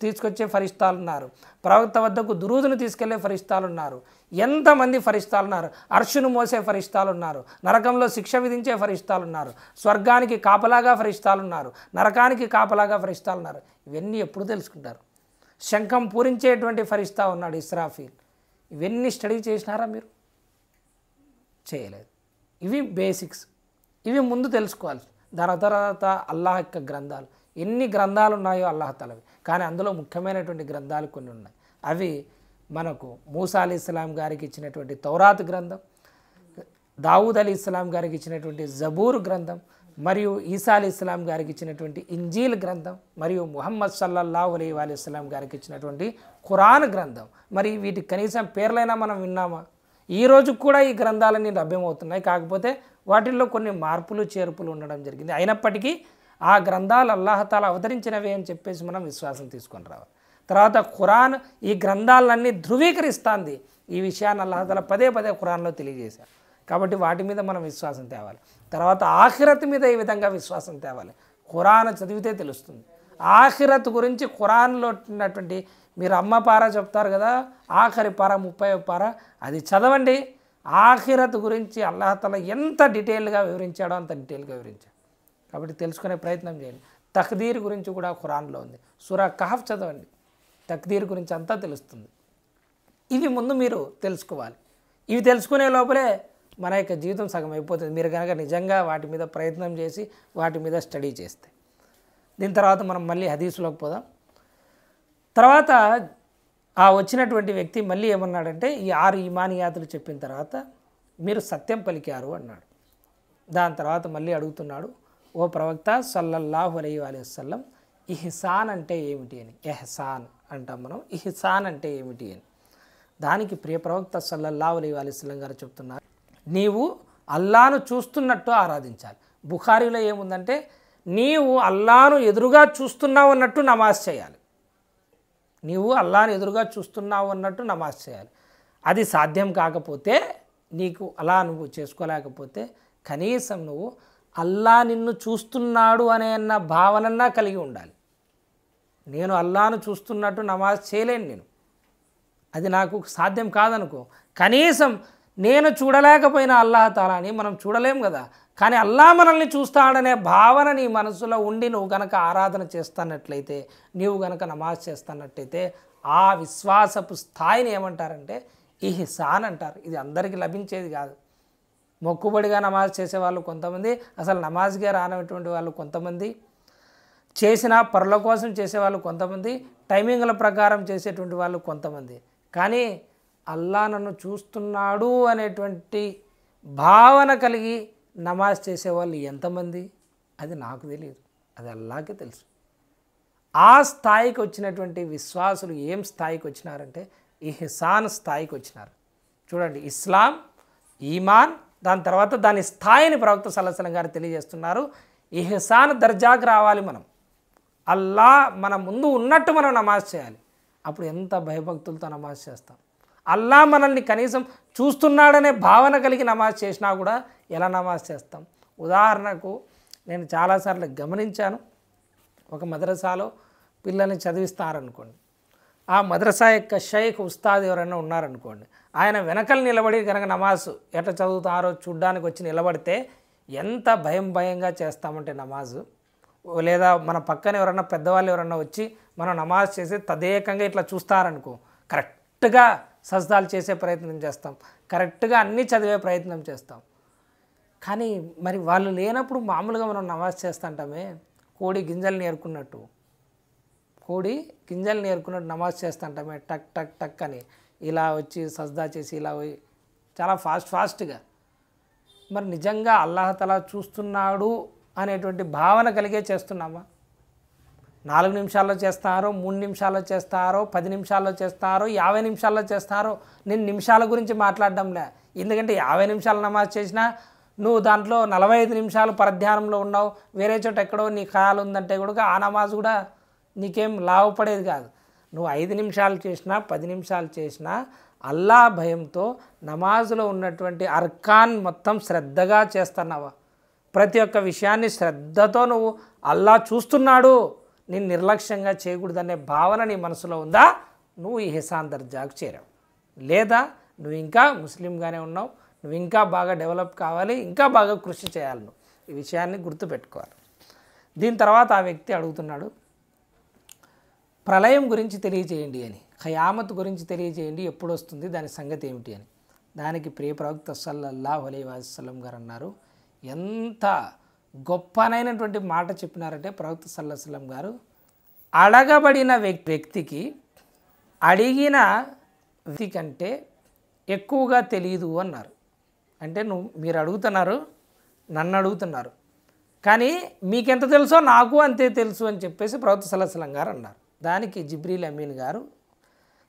తీసుకొచ్చే ఫరిష్టాలు ఉన్నారు, ప్రవక్త వద్దకు దురూదును తీసుకెళ్లే ఫరిష్టాలు ఉన్నారు, ఎంతమంది ఫరిష్టాలు ఉన్నారు, అర్షును మోసే ఫరిష్టాలు ఉన్నారు, నరకంలో శిక్ష విధించే ఫరిష్టాలు ఉన్నారు, స్వర్గానికి కాపలాగా ఫరిష్టాలు ఉన్నారు, నరకానికి కాపలాగా ఫరిష్టాలు ఉన్నారు. ఇవన్నీ ఎప్పుడు తెలుసుకుంటారు? శంఖం పూరించేటువంటి ఫరిష్తా ఉన్నాడు ఇస్రాఫీల్. ఇవన్నీ స్టడీ చేసినారా మీరు? చేయలేదు. ఇవి బేసిక్స్, ఇవి ముందు తెలుసుకోవాలి. దాని తర్వాత అల్లాహ్ యొక్క గ్రంథాలు, ఎన్ని గ్రంథాలు ఉన్నాయో అల్లాహ్ తఆలావి, కానీ అందులో ముఖ్యమైనటువంటి గ్రంథాలు కొన్ని ఉన్నాయి. అవి మనకు మూసా అలీస్సలాం గారికి ఇచ్చినటువంటి తౌరాత్ గ్రంథం, దావూద్ అలీస్సలాం గారికి ఇచ్చినటువంటి జబూర్ గ్రంథం, మరియు ఈసా అలీస్సలాం గారికి ఇచ్చినటువంటి ఇంజీల్ గ్రంథం, మరియు ముహమ్మద్ సల్లల్లాహు అలైహి వసల్లం గారికి ఇచ్చినటువంటి ఖురాన్ గ్రంథం. మరి వీటికి కనీసం పేర్లైనా మనం విన్నామా? ఈ రోజు కూడా ఈ గ్రంథాలన్నీ లభ్యమవుతున్నాయి. కాకపోతే వాటిల్లో కొన్ని మార్పులు చేర్పులు ఉండడం జరిగింది. అయినప్పటికీ ఆ గ్రంథాలు అల్లాహ్ తఆలా అవతరించినవే అని చెప్పేసి మనం విశ్వాసం తీసుకొని రావాలి. తర్వాత ఖురాన్ ఈ గ్రంథాలన్నీ ధృవీకరిస్తుంది. ఈ విషయాన్ని అల్లాహ్ తఆలా పదే పదే ఖురాన్లో తెలియజేశారు. కాబట్టి వాటి మీద మనం విశ్వాసం తేవాలి. తర్వాత ఆఖిరత్ మీద ఈ విధంగా విశ్వాసం తేవాలి. ఖురాన్ చదివితే తెలుస్తుంది. ఆఖిరత్ గురించి ఖురాన్లో ఉన్నటువంటి, మీరు అమ్మ పార చెప్తారు కదా, ఆఖరి పార 30వ పార, అది చదవండి. ఆఖిరత్ గురించి అల్లాహ్ తఆలా ఎంత డీటెయిల్గా వివరించాడో అంత డీటెయిల్గా వివరించాడు. కాబట్టి తెలుసుకునే ప్రయత్నం చేయండి. తక్దీర్ గురించి కూడా ఖురాన్లో ఉంది. సూరా కహఫ్ చదవండి, తక్దీర్ గురించి అంతా తెలుస్తుంది. ఇవి ముందు మీరు తెలుసుకోవాలి. ఇవి తెలుసుకునే లోపలే మన యొక్క జీవితం సగం అయిపోతుంది, మీరు కనుక నిజంగా వాటి మీద ప్రయత్నం చేసి వాటి మీద స్టడీ చేస్తే. దీని తర్వాత మనం మళ్ళీ హదీసులోకి పోదాం. తర్వాత ఆ వచ్చినటువంటి వ్యక్తి మళ్ళీ ఏమన్నాడంటే, ఈ 6 ఈమానియాతులు చెప్పిన తర్వాత మీరు సత్యం పలికారు అన్నాడు. దాని తర్వాత మళ్ళీ అడుగుతున్నాడు, ఓ ప్రవక్త సల్లల్లాహు అలైహి వసల్లం, ఇహ్సాన్ అంటే ఏమిటి అని. ఎహ్సాన్ అంటాం మనం, ఇహ్సాన్ అంటే ఏమిటి అని. దానికి ప్రియ ప్రవక్త సల్లల్లాహు అలైహి వసల్లం గారు చెప్తున్నారు, నీవు అల్లాను చూస్తున్నట్టు ఆరాధించాలి. బుఖారీలో ఏముందంటే, నీవు అల్లాను ఎదురుగా చూస్తున్నావు అన్నట్టు నమాజ్ చేయాలి. నీవు అల్లాను ఎదురుగా చూస్తున్నావు అన్నట్టు నమాజ్ చేయాలి. అది సాధ్యం కాకపోతే, నీకు అలా నువ్వు చేసుకోలేకపోతే, కనీసం నువ్వు అల్లా నిన్ను చూస్తున్నాడు అనే భావనన్నా కలిగి ఉండాలి. నేను అల్లాను చూస్తున్నట్టు నమాజ్ చేయలేను, నేను అది నాకు సాధ్యం కాదనుకో, కనీసం నేను చూడలేకపోయినా అల్లాహ్ తఆలాని మనం చూడలేం కదా, కానీ అల్లాహ్ మనల్ని చూస్తాడనే భావన నీ మనసులో ఉండి నువ్వు గనక ఆరాధన చేస్తున్నట్లయితే, నీవు గనక నమాజ్ చేస్తున్నట్టయితే, ఆ విశ్వాసపు స్థాయిని ఏమంటారంటే ఇహ్సాన్ అంటారు. ఇది అందరికీ లభించేది కాదు. మొక్కుబడిగా నమాజ్ చేసేవాళ్ళు కొంతమంది, అసలు నమాజ్గా రానటువంటి వాళ్ళు కొంతమంది, చేసిన పరుల కోసం చేసేవాళ్ళు కొంతమంది, టైమింగ్ల ప్రకారం చేసేటువంటి వాళ్ళు కొంతమంది. కానీ అల్లా నన్ను చూస్తున్నాడు అనేటువంటి భావన కలిగి నమాజ్ చేసేవాళ్ళు ఎంతమంది, అది నాకు తెలియదు, అది అల్లాకే తెలుసు. ఆ స్థాయికి వచ్చినటువంటి విశ్వాసులు ఏం స్థాయికి వచ్చినారంటే ఇహ్సాన్ స్థాయికి వచ్చినారు. చూడండి, ఇస్లాం, ఈమాన్, దాని తర్వాత దాని స్థాయిని ప్రవక్త సల్లల్లాహు అలైహి వసల్లం గారు తెలియజేస్తున్నారు. ఇహ్సాన్ దర్జాకు రావాలి మనం. అల్లా మన ముందు ఉన్నట్టు మనం నమాజ్ చేయాలి. అప్పుడు ఎంత భయభక్తులతో నమాజ్ చేస్తాం. అల్లా మనల్ని కనీసం చూస్తున్నాడనే భావన కలిగి నమాజ్ చేసినా కూడా ఎలా నమాజ్ చేస్తాం. ఉదాహరణకు నేను చాలాసార్లు గమనించాను, ఒక మద్రసాలో పిల్లల్ని చదివిస్తారనుకోండి, ఆ మద్రసా యొక్క షైఖ్ ఉస్తాద్ ఎవరైనా ఉన్నారనుకోండి, ఆయన వెనకలు నిలబడి కనుక నమాజ్ ఎట్లా చదువుతారో చూడ్డానికి వచ్చి నిలబడితే ఎంత భయంగా చేస్తామంటే నమాజు. లేదా మన పక్కన ఎవరన్నా పెద్దవాళ్ళు ఎవరన్నా వచ్చి మనం నమాజ్ చేసి తదేకంగా ఇట్లా చూస్తారనుకో, కరెక్ట్గా సజ్దాలు చేసే ప్రయత్నం చేస్తాం, కరెక్ట్గా అన్నీ చదివే ప్రయత్నం చేస్తాం. కానీ మరి వాళ్ళు లేనప్పుడు మామూలుగా మనం నమాజ్ చేస్తుంటామే, కోడి గింజలు నేర్కున్నట్టు నమాజ్ చేస్తుంటామే, టక్ టక్ టక్ అని ఇలా వచ్చి సజ్దా చేసి ఇలా పోయి చాలా ఫాస్ట్గా. మరి నిజంగా అల్లాహ్ తఆలా చూస్తున్నాడు అనేటువంటి భావన కలిగే చేస్తున్నామా? 4 నిమిషాల్లో చేస్తారో, 3 నిమిషాల్లో చేస్తారో, 10 నిమిషాల్లో చేస్తారో, 50 నిమిషాల్లో చేస్తారో, నేను నిమిషాల గురించి మాట్లాడడంలే. ఎందుకంటే 50 నిమిషాలు నమాజ్ చేసినా నువ్వు దాంట్లో 45 నిమిషాలు పరధ్యానంలో ఉన్నావు, వేరే చోట ఎక్కడో నీ ఖయాల్ ఉందంటే కూడా ఆ నమాజ్ కూడా నీకేం లాభపడేది కాదు. నువ్వు 5 నిమిషాలు చేసినా 10 నిమిషాలు చేసినా అల్లా భయంతో నమాజులో ఉన్నటువంటి అర్కాన్ మొత్తం శ్రద్ధగా చేస్తున్నావా? ప్రతి ఒక్క విషయాన్ని శ్రద్ధతో నువ్వు అల్లా చూస్తున్నాడు, నేను నిర్లక్ష్యంగా చేయకూడదనే భావన నీ మనసులో ఉందా? నువ్వు ఇహ్సాన్ దర్జాకు చేరావు. లేదా నువ్వు ఇంకా ముస్లింగానే ఉన్నావు, నువ్వు ఇంకా బాగా డెవలప్ కావాలి, ఇంకా బాగా కృషి చేయాలి. నువ్వు ఈ విషయాన్ని గుర్తుపెట్టుకోవాలి. దీని తర్వాత ఆ వ్యక్తి అడుగుతున్నాడు, ప్రళయం గురించి తెలియజేయండి అని, ఖయామత్ గురించి తెలియజేయండి, ఎప్పుడు వస్తుంది, దాని సంగతి ఏమిటి అని. దానికి ప్రియ ప్రవక్త సల్లల్లాహు అలైహి వసల్లం గారు అన్నారు, ఎంత గొప్పనైనటువంటి మాట చెప్పినారంటే ప్రవక్త సల్లల్లాహు అలైహి వసల్లం గారు, అడగబడిన వ్యక్తికి అడిగిన వ్యక్తి కంటే ఎక్కువగా తెలియదు అన్నారు. అంటే మీరు అడుగుతున్నారు, నన్ను అడుగుతున్నారు, కానీ మీకెంత తెలుసో నాకు అంతే తెలుసు అని చెప్పేసి ప్రవక్త సల్లల్లాహు అలైహి వసల్లం గారు అన్నారు. దానికి జిబ్రీల్ అమీన్ గారు,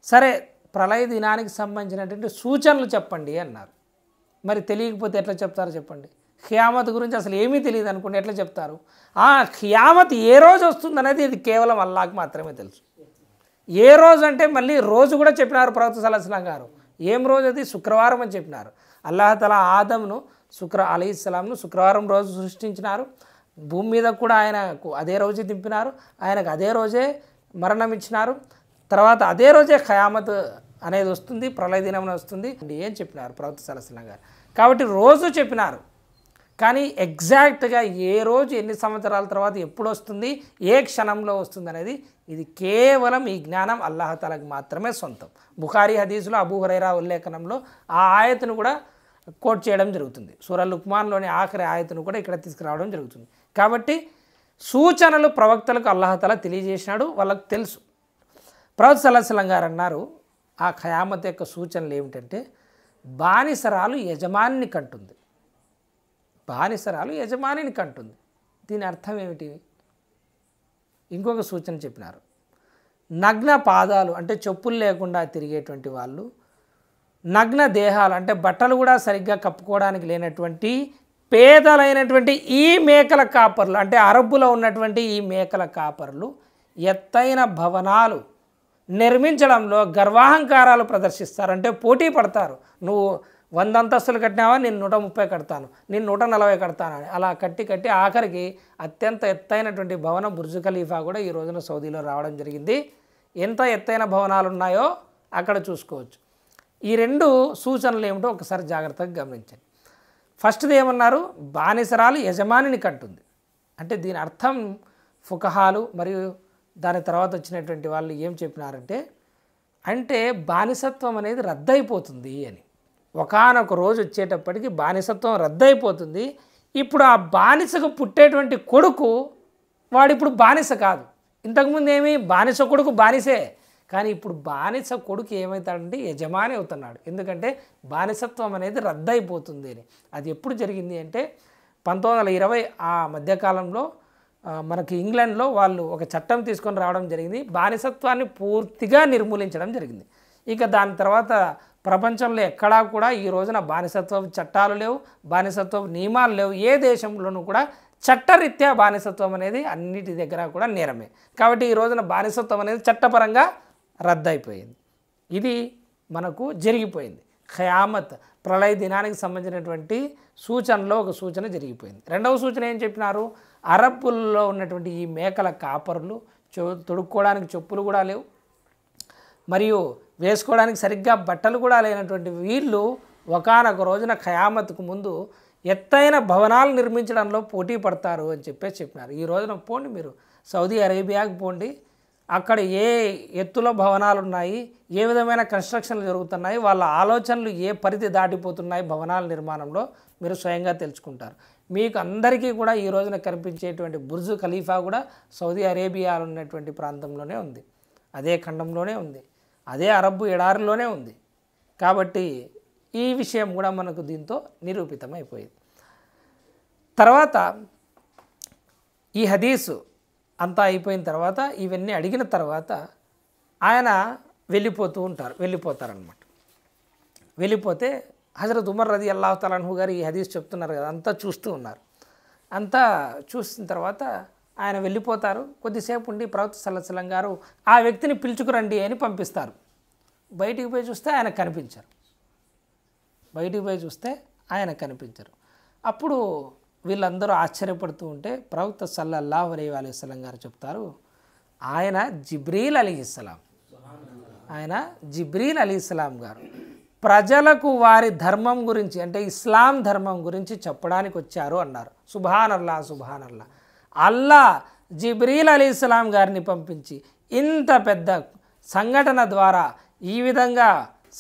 సరే ప్రళయ దినానికి సంబంధించినటువంటి సూచనలు చెప్పండి అన్నారు. మరి తెలియకపోతే ఎట్లా చెప్తారో చెప్పండి. ఖియామత్ గురించి అసలు ఏమీ తెలియదు అనుకోండి, ఎట్లా చెప్తారు? ఖియామత్ ఏ రోజు వస్తుంది అనేది ఇది కేవలం అల్లాహ్కి మాత్రమే తెలుసు. ఏ రోజు అంటే మళ్ళీ రోజు కూడా చెప్పినారు ప్రవక్త సల్లల్లాహు అలైహి వసల్లం గారు. ఏం రోజు అది? శుక్రవారం అని చెప్పినారు. అల్లాహ్ తఆలా ఆదమ్ను అలైహిస్సలాంను శుక్రవారం రోజు సృష్టించినారు. భూమి మీద కూడా ఆయనకు అదే రోజే దింపినారు, ఆయనకు అదే రోజే మరణం ఇచ్చినారు. తర్వాత అదే రోజే ఖయామత్ అనేది వస్తుంది, ప్రళయ దినం వస్తుంది ఏం చెప్పినారు ప్రవక్త సల్లల్లాహు అలైహి వసల్లం గారు. కాబట్టి రోజు చెప్పినారు, కానీ ఎగ్జాక్ట్గా ఏ రోజు ఎన్ని సంవత్సరాల తర్వాత ఎప్పుడు వస్తుంది, ఏ క్షణంలో వస్తుంది అనేది ఇది కేవలం ఈ జ్ఞానం అల్లాహ్ తఆలాకు మాత్రమే సొంతం. బుఖారీ హదీసులో అబూ హురైరా ఉల్లేఖనంలో ఆ ఆయతను కూడా కోట్ చేయడం జరుగుతుంది. సూరా లుక్మాన్లోని ఆఖరి ఆయతను కూడా ఇక్కడ తీసుకురావడం జరుగుతుంది. కాబట్టి సూచనలు ప్రవక్తలకు అల్లాహ్ తఆలా తెలియజేసినాడు, వాళ్ళకు తెలుసు. ప్రవక్త సల్లల్లాహు అలైహి వసల్లం గారు అన్నారు, ఆ ఖయామత్ యొక్క సూచనలు ఏమిటంటే బానిసరాలు యజమానిని కంటుంది. బానిసరాలు యజమానిని కంటుంది. దీని అర్థం ఏమిటి? ఇంకొక సూచన చెప్పినారు, నగ్న పాదాలు అంటే చెప్పులు లేకుండా తిరిగేటువంటి వాళ్ళు, నగ్న దేహాలు అంటే బట్టలు కూడా సరిగ్గా కప్పుకోవడానికి లేనటువంటి పేదలైనటువంటి ఈ మేకల కాపర్లు, అంటే అరబ్బులో ఉన్నటువంటి ఈ మేకల కాపర్లు ఎత్తైన భవనాలు నిర్మించడంలో గర్వాహంకారాలు ప్రదర్శిస్తారు. అంటే పోటీ పడతారు, నువ్వు 100 అంతస్తులు కట్టినావా, నేను 130 కడతాను, నేను 140 కడతాను అని. అలా కట్టి ఆఖరికి అత్యంత ఎత్తైనటువంటి భవనం బుర్జ్ ఖలీఫా కూడా ఈ రోజున సౌదీలో రావడం జరిగింది. ఎంత ఎత్తైన భవనాలు ఉన్నాయో అక్కడ చూసుకోవచ్చు. ఈ 2 సూచనలు ఏమిటో ఒకసారి జాగ్రత్తగా గమనించండి. ఫస్ట్ది ఏమన్నారు? బానిసరాలు యజమానిని కంటుంది. అంటే దీని అర్థం ఫుకహాలు మరియు దాని తర్వాత వచ్చినటువంటి వాళ్ళు ఏం చెప్పినారంటే, అంటే బానిసత్వం అనేది రద్దయిపోతుంది అని. ఒకానొక రోజు వచ్చేటప్పటికి బానిసత్వం రద్దయిపోతుంది. ఇప్పుడు ఆ బానిసకు పుట్టేటువంటి కొడుకు వాడిప్పుడు బానిస కాదు. ఇంతకుముందు ఏమి బానిస కొడుకు బానిసే, కానీ ఇప్పుడు బానిస కొడుకు ఏమవుతాడంటే యజమాని అవుతున్నాడు. ఎందుకంటే బానిసత్వం అనేది రద్దయిపోతుంది అని. అది ఎప్పుడు జరిగింది అంటే 1920 ఆ మధ్యకాలంలో మనకి ఇంగ్లాండ్లో వాళ్ళు ఒక చట్టం తీసుకొని రావడం జరిగింది. బానిసత్వాన్ని పూర్తిగా నిర్మూలించడం జరిగింది. ఇక దాని తర్వాత ప్రపంచంలో ఎక్కడా కూడా ఈ రోజున బానిసత్వ చట్టాలు లేవు, బానిసత్వ నియమాలు లేవు. ఏ దేశంలోనూ కూడా చట్టరీత్యా బానిసత్వం అనేది అన్నిటి దగ్గర కూడా నేరమే. కాబట్టి ఈ రోజున బానిసత్వం అనేది చట్టపరంగా రద్దయిపోయింది. ఇది మనకు జరిగిపోయింది. ఖయామత్ ప్రళయ దినానికి సంబంధించినటువంటి సూచనలో ఒక సూచన జరిగిపోయింది. రెండవ సూచన ఏం చెప్పినారు? అరబ్బుల్లో ఉన్నటువంటి ఈ మేకల కాపరులు తొడుక్కోవడానికి చెప్పులు కూడా లేవు, మరియు వేసుకోవడానికి సరిగ్గా బట్టలు కూడా లేనటువంటి వీళ్ళు ఒకానొక రోజున ఖయామత్కు ముందు ఎత్తైన భవనాలు నిర్మించడంలో పోటీ పడతారు అని చెప్పినారు. ఈ రోజున పోండి, మీరు సౌదీ అరేబియాకి పోండి, అక్కడ ఏ ఎత్తులో భవనాలు ఉన్నాయి, ఏ విధమైన కన్స్ట్రక్షన్లు జరుగుతున్నాయి, వాళ్ళ ఆలోచనలు ఏ పరిధి దాటిపోతున్నాయి భవనాల నిర్మాణంలో మీరు స్వయంగా తెలుసుకుంటారు. మీకు అందరికీ కూడా ఈ రోజున కనిపించేటువంటి బుర్జ్ ఖలీఫా కూడా సౌదీ అరేబియాలో ఉన్నటువంటి ప్రాంతంలోనే ఉంది, అదే ఖండంలోనే ఉంది, అదే అరబ్బు ఎడారిలోనే ఉంది. కాబట్టి ఈ విషయం కూడా మనకు దీంతో నిరూపితమైపోయింది. తర్వాత ఈ హదీసు అంతా అయిపోయిన తర్వాత ఇవన్నీ అడిగిన తర్వాత ఆయన వెళ్ళిపోతారనమాట. వెళ్ళిపోతే హజరత్ ఉమర్ రదియల్లాహు తఆలా అన్హు గారు ఈ హదీస్ చెప్తున్నారు కదా, అంతా చూస్తూ ఉన్నారు. అంతా చూసిన తర్వాత ఆయన వెళ్ళిపోతారు. కొద్దిసేపు ఉండి ప్రవక్త సల్లల్లాహు అలైహి వసల్లం గారు ఆ వ్యక్తిని పిలుచుకురండి అని పంపిస్తారు. బయటికి పోయి చూస్తే ఆయన కనిపించరు. అప్పుడు వీళ్ళందరూ ఆశ్చర్యపడుతూ ఉంటే ప్రవక్త సల్లల్లాహు అలైహి వసల్లం గారు చెప్తారు, ఆయన జిబ్రీల్ అలీహిస్సలాం గారు ప్రజలకు వారి ధర్మం గురించి, అంటే ఇస్లాం ధర్మం గురించి చెప్పడానికి వచ్చారు అన్నారు. సుబ్హానల్లాహ్. అల్లా జిబ్రీల్ అలీహిస్సలాం గారిని పంపించి ఇంత పెద్ద సంఘటన ద్వారా ఈ విధంగా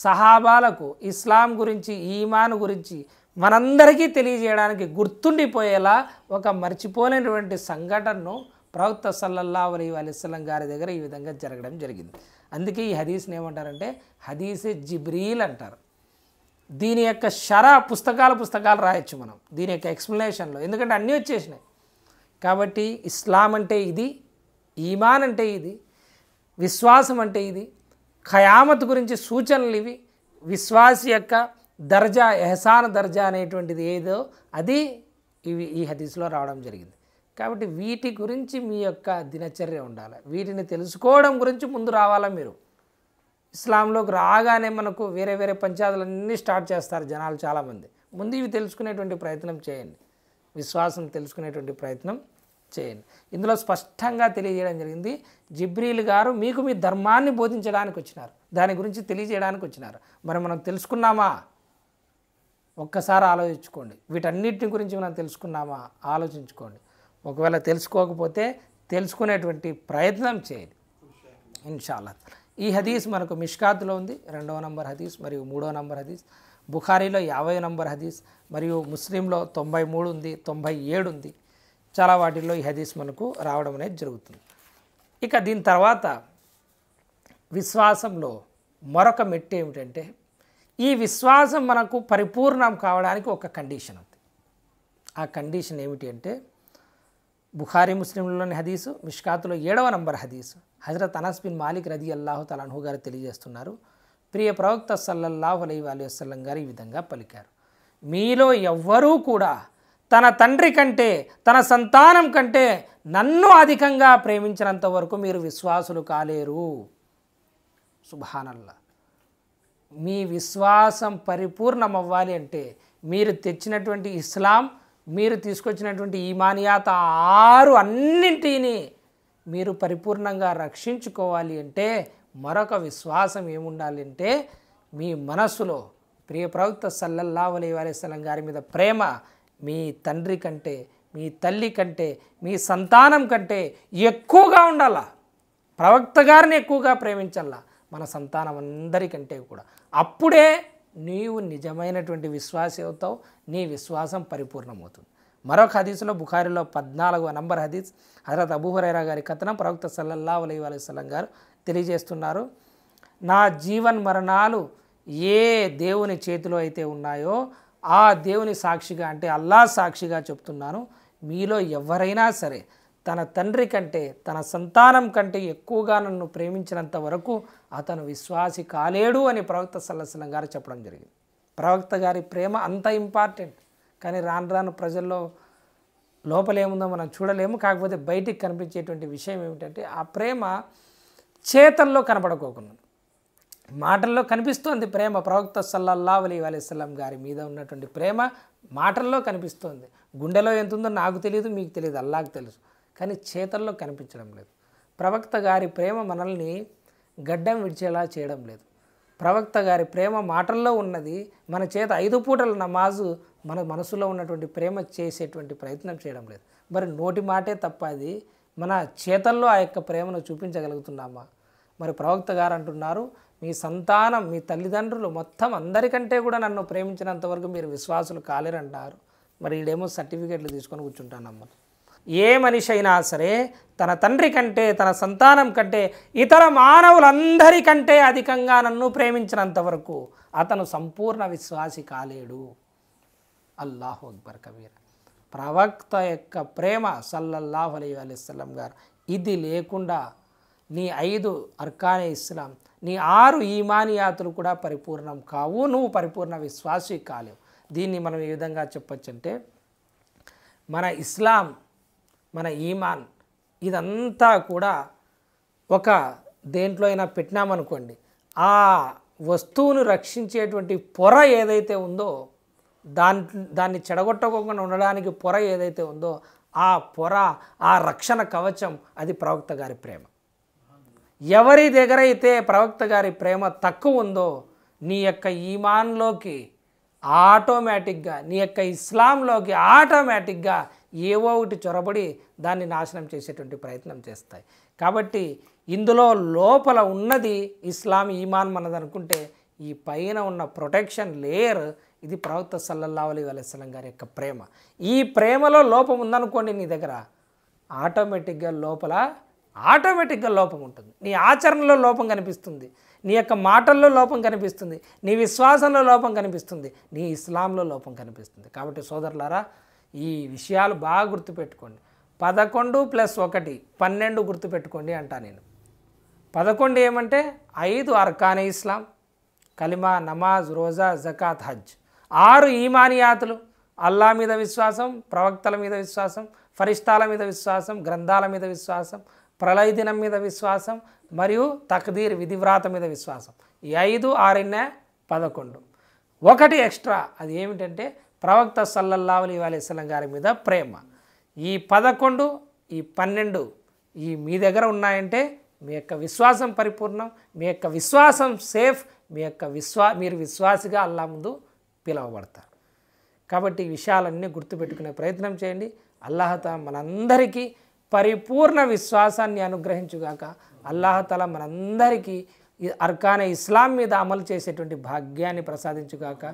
సహాబాలకు ఇస్లాం గురించి, ఈమాన్ గురించి మనందరికీ తెలియజేయడానికి గుర్తుండిపోయేలా ఒక మర్చిపోలేనటువంటి సంఘటనను ప్రవక్త సల్లల్లాహు అలైహి వసల్లం గారి దగ్గర ఈ విధంగా జరగడం జరిగింది. అందుకే ఈ హదీస్ని ఏమంటారంటే హదీసే జిబ్రీల్ అంటారు. దీని యొక్క పుస్తకాలు రాయొచ్చు మనం దీని యొక్క ఎక్స్ప్లెనేషన్లో, ఎందుకంటే అన్నీ వచ్చేసినాయి. కాబట్టి ఇస్లాం అంటే ఇది, ఈమాన్ అంటే ఇది, విశ్వాసం అంటే ఇది, ఖయామత్ గురించి సూచనలు ఇవి, విశ్వాసి యొక్క దర్జా, ఎహసాన్ దర్జా అనేటువంటిది ఏదో అది ఈ హదీస్లో రావడం జరిగింది. కాబట్టి వీటి గురించి మీ యొక్క దినచర్య ఉండాలి. వీటిని తెలుసుకోవడం గురించి ముందు రావాలా. మీరు ఇస్లాంలోకి రాగానే మనకు వేరే వేరే పంచాయతీలన్నీ స్టార్ట్ చేస్తారు జనాలు చాలామంది. ముందు ఇవి తెలుసుకునేటువంటి ప్రయత్నం చేయండి, విశ్వాసం తెలుసుకునేటువంటి ప్రయత్నం చేయండి. ఇందులో స్పష్టంగా తెలియజేయడం జరిగింది, జిబ్రీల్ గారు మీకు మీ ధర్మాన్ని బోధించడానికి వచ్చినారు, దాని గురించి తెలియజేయడానికి వచ్చినారు. మరి మనం తెలుసుకున్నామా? ఒక్కసారి ఆలోచించుకోండి. వీటన్నిటి గురించి మనం తెలుసుకున్నామా? ఆలోచించుకోండి. ఒకవేళ తెలుసుకోకపోతే తెలుసుకునేటువంటి ప్రయత్నం చేయండి ఇన్షాల్లా. ఈ హదీస్ మనకు మిష్కాత్లో ఉంది, 2వ నంబర్ హదీస్, మరియు 3వ నంబర్ హదీస్, బుఖారీలో 50వ నంబర్ హదీస్, మరియు ముస్లింలో 93 ఉంది, 97 ఉంది. చాలా వాటిల్లో ఈ హదీస్ మనకు రావడం అనేది జరుగుతుంది. ఇక దీని తర్వాత విశ్వాసంలో మరొక మెట్టు ఏమిటంటే, ఈ విశ్వాసం మనకు పరిపూర్ణం కావడానికి ఒక కండిషన్ ఉంది. ఆ కండిషన్ ఏమిటి అంటే బుఖారీ ముస్లింలోని హదీసు, మిష్కాతులో 7వ నంబర్ హదీసు, హజరత్ అనస్ బిన్ మాలిక్ రదియల్లాహు తఆలా అన్హు గారు తెలియజేస్తున్నారు, ప్రియ ప్రవక్త సల్లల్లాహు అలైహి వసల్లం గారు ఈ విధంగా పలికారు, మీలో ఎవ్వరూ కూడా తన తండ్రి కంటే, తన సంతానం కంటే నన్ను అధికంగా ప్రేమించినంత వరకు మీరు విశ్వాసులు కాలేరు. సుబ్హానల్లాహ్. మీ విశ్వాసం పరిపూర్ణం అవ్వాలి అంటే మీరు తెచ్చినటువంటి ఇస్లాం, మీరు తీసుకొచ్చినటువంటి ఈమానియాత 6 అన్నింటినీ మీరు పరిపూర్ణంగా రక్షించుకోవాలి అంటే మరొక విశ్వాసం ఏముండాలి అంటే మీ మనస్సులో ప్రియ ప్రవక్త సల్లల్లాహు అలైహి వసల్లం గారి మీద ప్రేమ మీ తండ్రి కంటే, మీ తల్లి కంటే, మీ సంతానం కంటే ఎక్కువగా ఉండాలా. ప్రవక్త గారిని ఎక్కువగా ప్రేమించాలా, మన సంతానం అందరికంటే కూడా. అప్పుడే నీవు నిజమైనటువంటి విశ్వాసి అవుతావు, నీ విశ్వాసం పరిపూర్ణమవుతుంది. మరొక హదీసులో బుఖారిలో 14వ నంబర్ హదీస్ హజరత్ అబూ హురైరా గారి కథనం ప్రవక్త సల్లల్లాహు అలైహి వసల్లం గారు తెలియజేస్తున్నారు, నా జీవన్ మరణాలు ఏ దేవుని చేతిలో అయితే ఉన్నాయో ఆ దేవుని సాక్షిగా, అంటే అల్లాహ్ సాక్షిగా చెప్తున్నాను, మీలో ఎవరైనా సరే తన తండ్రి కంటే తన సంతానం కంటే ఎక్కువగా నన్ను ప్రేమించినంత వరకు అతను విశ్వాసి కాలేడు అని ప్రవక్త సల్లల్లాహు అలైహి వసల్లం గారు చెప్పడం జరిగింది. ప్రవక్త గారి ప్రేమ అంత ఇంపార్టెంట్. కానీ రాను రాను ప్రజల్లో లోపలేముందో మనం చూడలేము. కాకపోతే బయటికి కనిపించేటువంటి విషయం ఏమిటంటే ఆ ప్రేమ చేతల్లో కనపడకోకుండా మాటల్లో కనిపిస్తోంది. ప్రేమ ప్రవక్త సల్లల్లాహు అలైహి వసల్లం గారి మీద ఉన్నటువంటి ప్రేమ మాటల్లో కనిపిస్తోంది. గుండెలో ఎంత ఉందో నాకు తెలియదు, మీకు తెలియదు, అల్లాహ్కి తెలుసు. కానీ చేతల్లో కనిపించడం లేదు. ప్రవక్త గారి ప్రేమ మనల్ని గడ్డం విడిచేలా చేయడం లేదు. ప్రవక్త గారి ప్రేమ మాటల్లో ఉన్నది. మన చేత 5 పూటల నమాజు మన మనసులో ఉన్నటువంటి ప్రేమ చేసేటువంటి ప్రయత్నం చేయడం లేదు. మరి నోటి మాటే తప్ప అది మన చేతల్లో ఆ యొక్క ప్రేమను చూపించగలుగుతున్నామా? మరి ప్రవక్త గారు అంటున్నారు, మీ సంతానం, మీ తల్లిదండ్రులు మొత్తం అందరికంటే కూడా నన్ను ప్రేమించినంత వరకు మీరు విశ్వాసులు కాలేరంటారు. మరి ఈడేమో సర్టిఫికేట్లు తీసుకొని కూర్చుంటానమ్మ. ఏ మనిషి అయినా సరే తన తండ్రి కంటే తన సంతానం కంటే ఇతర మానవులందరికంటే అధికంగా నన్ను ప్రేమించినంత వరకు అతను సంపూర్ణ విశ్వాసి కాలేడు. అల్లాహు అక్బర్ కబీర్. ప్రవక్త యొక్క ప్రేమ సల్లల్లాహు అలైహి వసల్లం గారు ఇది లేకుండా నీ 5 అర్కానే ఇస్లాం, నీ 6 ఈమానియాతులు కూడా పరిపూర్ణం కావు, నువ్వు పరిపూర్ణ విశ్వాసి కాలేవు. దీన్ని మనం ఏ విధంగా చెప్పొచ్చంటే, మన ఇస్లాం, మన ఈమాన్ ఇదంతా కూడా ఒక దేంట్లో అయినా పెట్టినామనుకోండి, ఆ వస్తువును రక్షించేటువంటి పొర ఏదైతే ఉందో, దాన్ని చెడగొట్టకుండా ఉండడానికి పొర ఏదైతే ఉందో, ఆ పొర, ఆ రక్షణ కవచం అది ప్రవక్త గారి ప్రేమ. ఎవరి దగ్గర అయితే ప్రవక్త గారి ప్రేమ తక్కువ ఉందో నీ యొక్క ఈమాన్లోకి ఆటోమేటిక్గా, నీ యొక్క ఇస్లాంలోకి ఆటోమేటిక్గా ఏవో ఒకటి చొరబడి దాన్ని నాశనం చేసేటువంటి ప్రయత్నం చేస్తాయి. కాబట్టి ఇందులో లోపల ఉన్నది ఇస్లాం, ఈమాన్ మనది అనుకుంటే, ఈ పైన ఉన్న ప్రొటెక్షన్ లేయర్ ఇది ప్రవక్త సల్లల్లాహు అలైహి వసల్లం గారి యొక్క ప్రేమ. ఈ ప్రేమలో లోపం ఉందనుకోండి నీ దగ్గర, ఆటోమేటిక్గా లోపం ఉంటుంది. నీ ఆచరణలో లోపం కనిపిస్తుంది, నీ యొక్క మాటల్లో లోపం కనిపిస్తుంది, నీ విశ్వాసంలో లోపం కనిపిస్తుంది, నీ ఇస్లాంలో లోపం కనిపిస్తుంది. కాబట్టి సోదరులారా, ఈ విషయాలు బాగా గుర్తుపెట్టుకోండి. 11 + 1 12 గుర్తుపెట్టుకోండి అంటా నేను. 11 ఏమంటే 5 అర్కానే ఇస్లాం, కలిమా, నమాజ్, రోజా, జకాత్, హజ్. 6 ఈమానియాతులు, అల్లా మీద విశ్వాసం, ప్రవక్తల మీద విశ్వాసం, ఫరిష్తాల మీద విశ్వాసం, గ్రంథాల మీద విశ్వాసం, ప్రళయ దినం మీద విశ్వాసం, మరియు తక్దీర్, విధివ్రాత మీద విశ్వాసం. ఈ 5, 6 11. ఒకటి ఎక్స్ట్రా, అది ఏమిటంటే ప్రవక్త సల్లల్లాహు అలైహి వసల్లం గారి మీద ప్రేమ. ఈ 11, ఈ 12 ఈ మీ దగ్గర ఉన్నాయంటే మీ యొక్క విశ్వాసం పరిపూర్ణం, మీ యొక్క విశ్వాసం సేఫ్, మీరు విశ్వాసిగా అల్లాహ్ ముందు పిలువబడతారు. కాబట్టి ఈ విషయాలన్నీ గుర్తుపెట్టుకునే ప్రయత్నం చేయండి. అల్లాహ్ తఆలా మనందరికీ పరిపూర్ణ విశ్వాసాన్ని అనుగ్రహించుగాక. అల్లాహ్ తఆలా మనందరికీ అర్కానే ఇస్లాం మీద అమలు చేసేటువంటి భాగ్యాన్ని ప్రసాదించుగాక.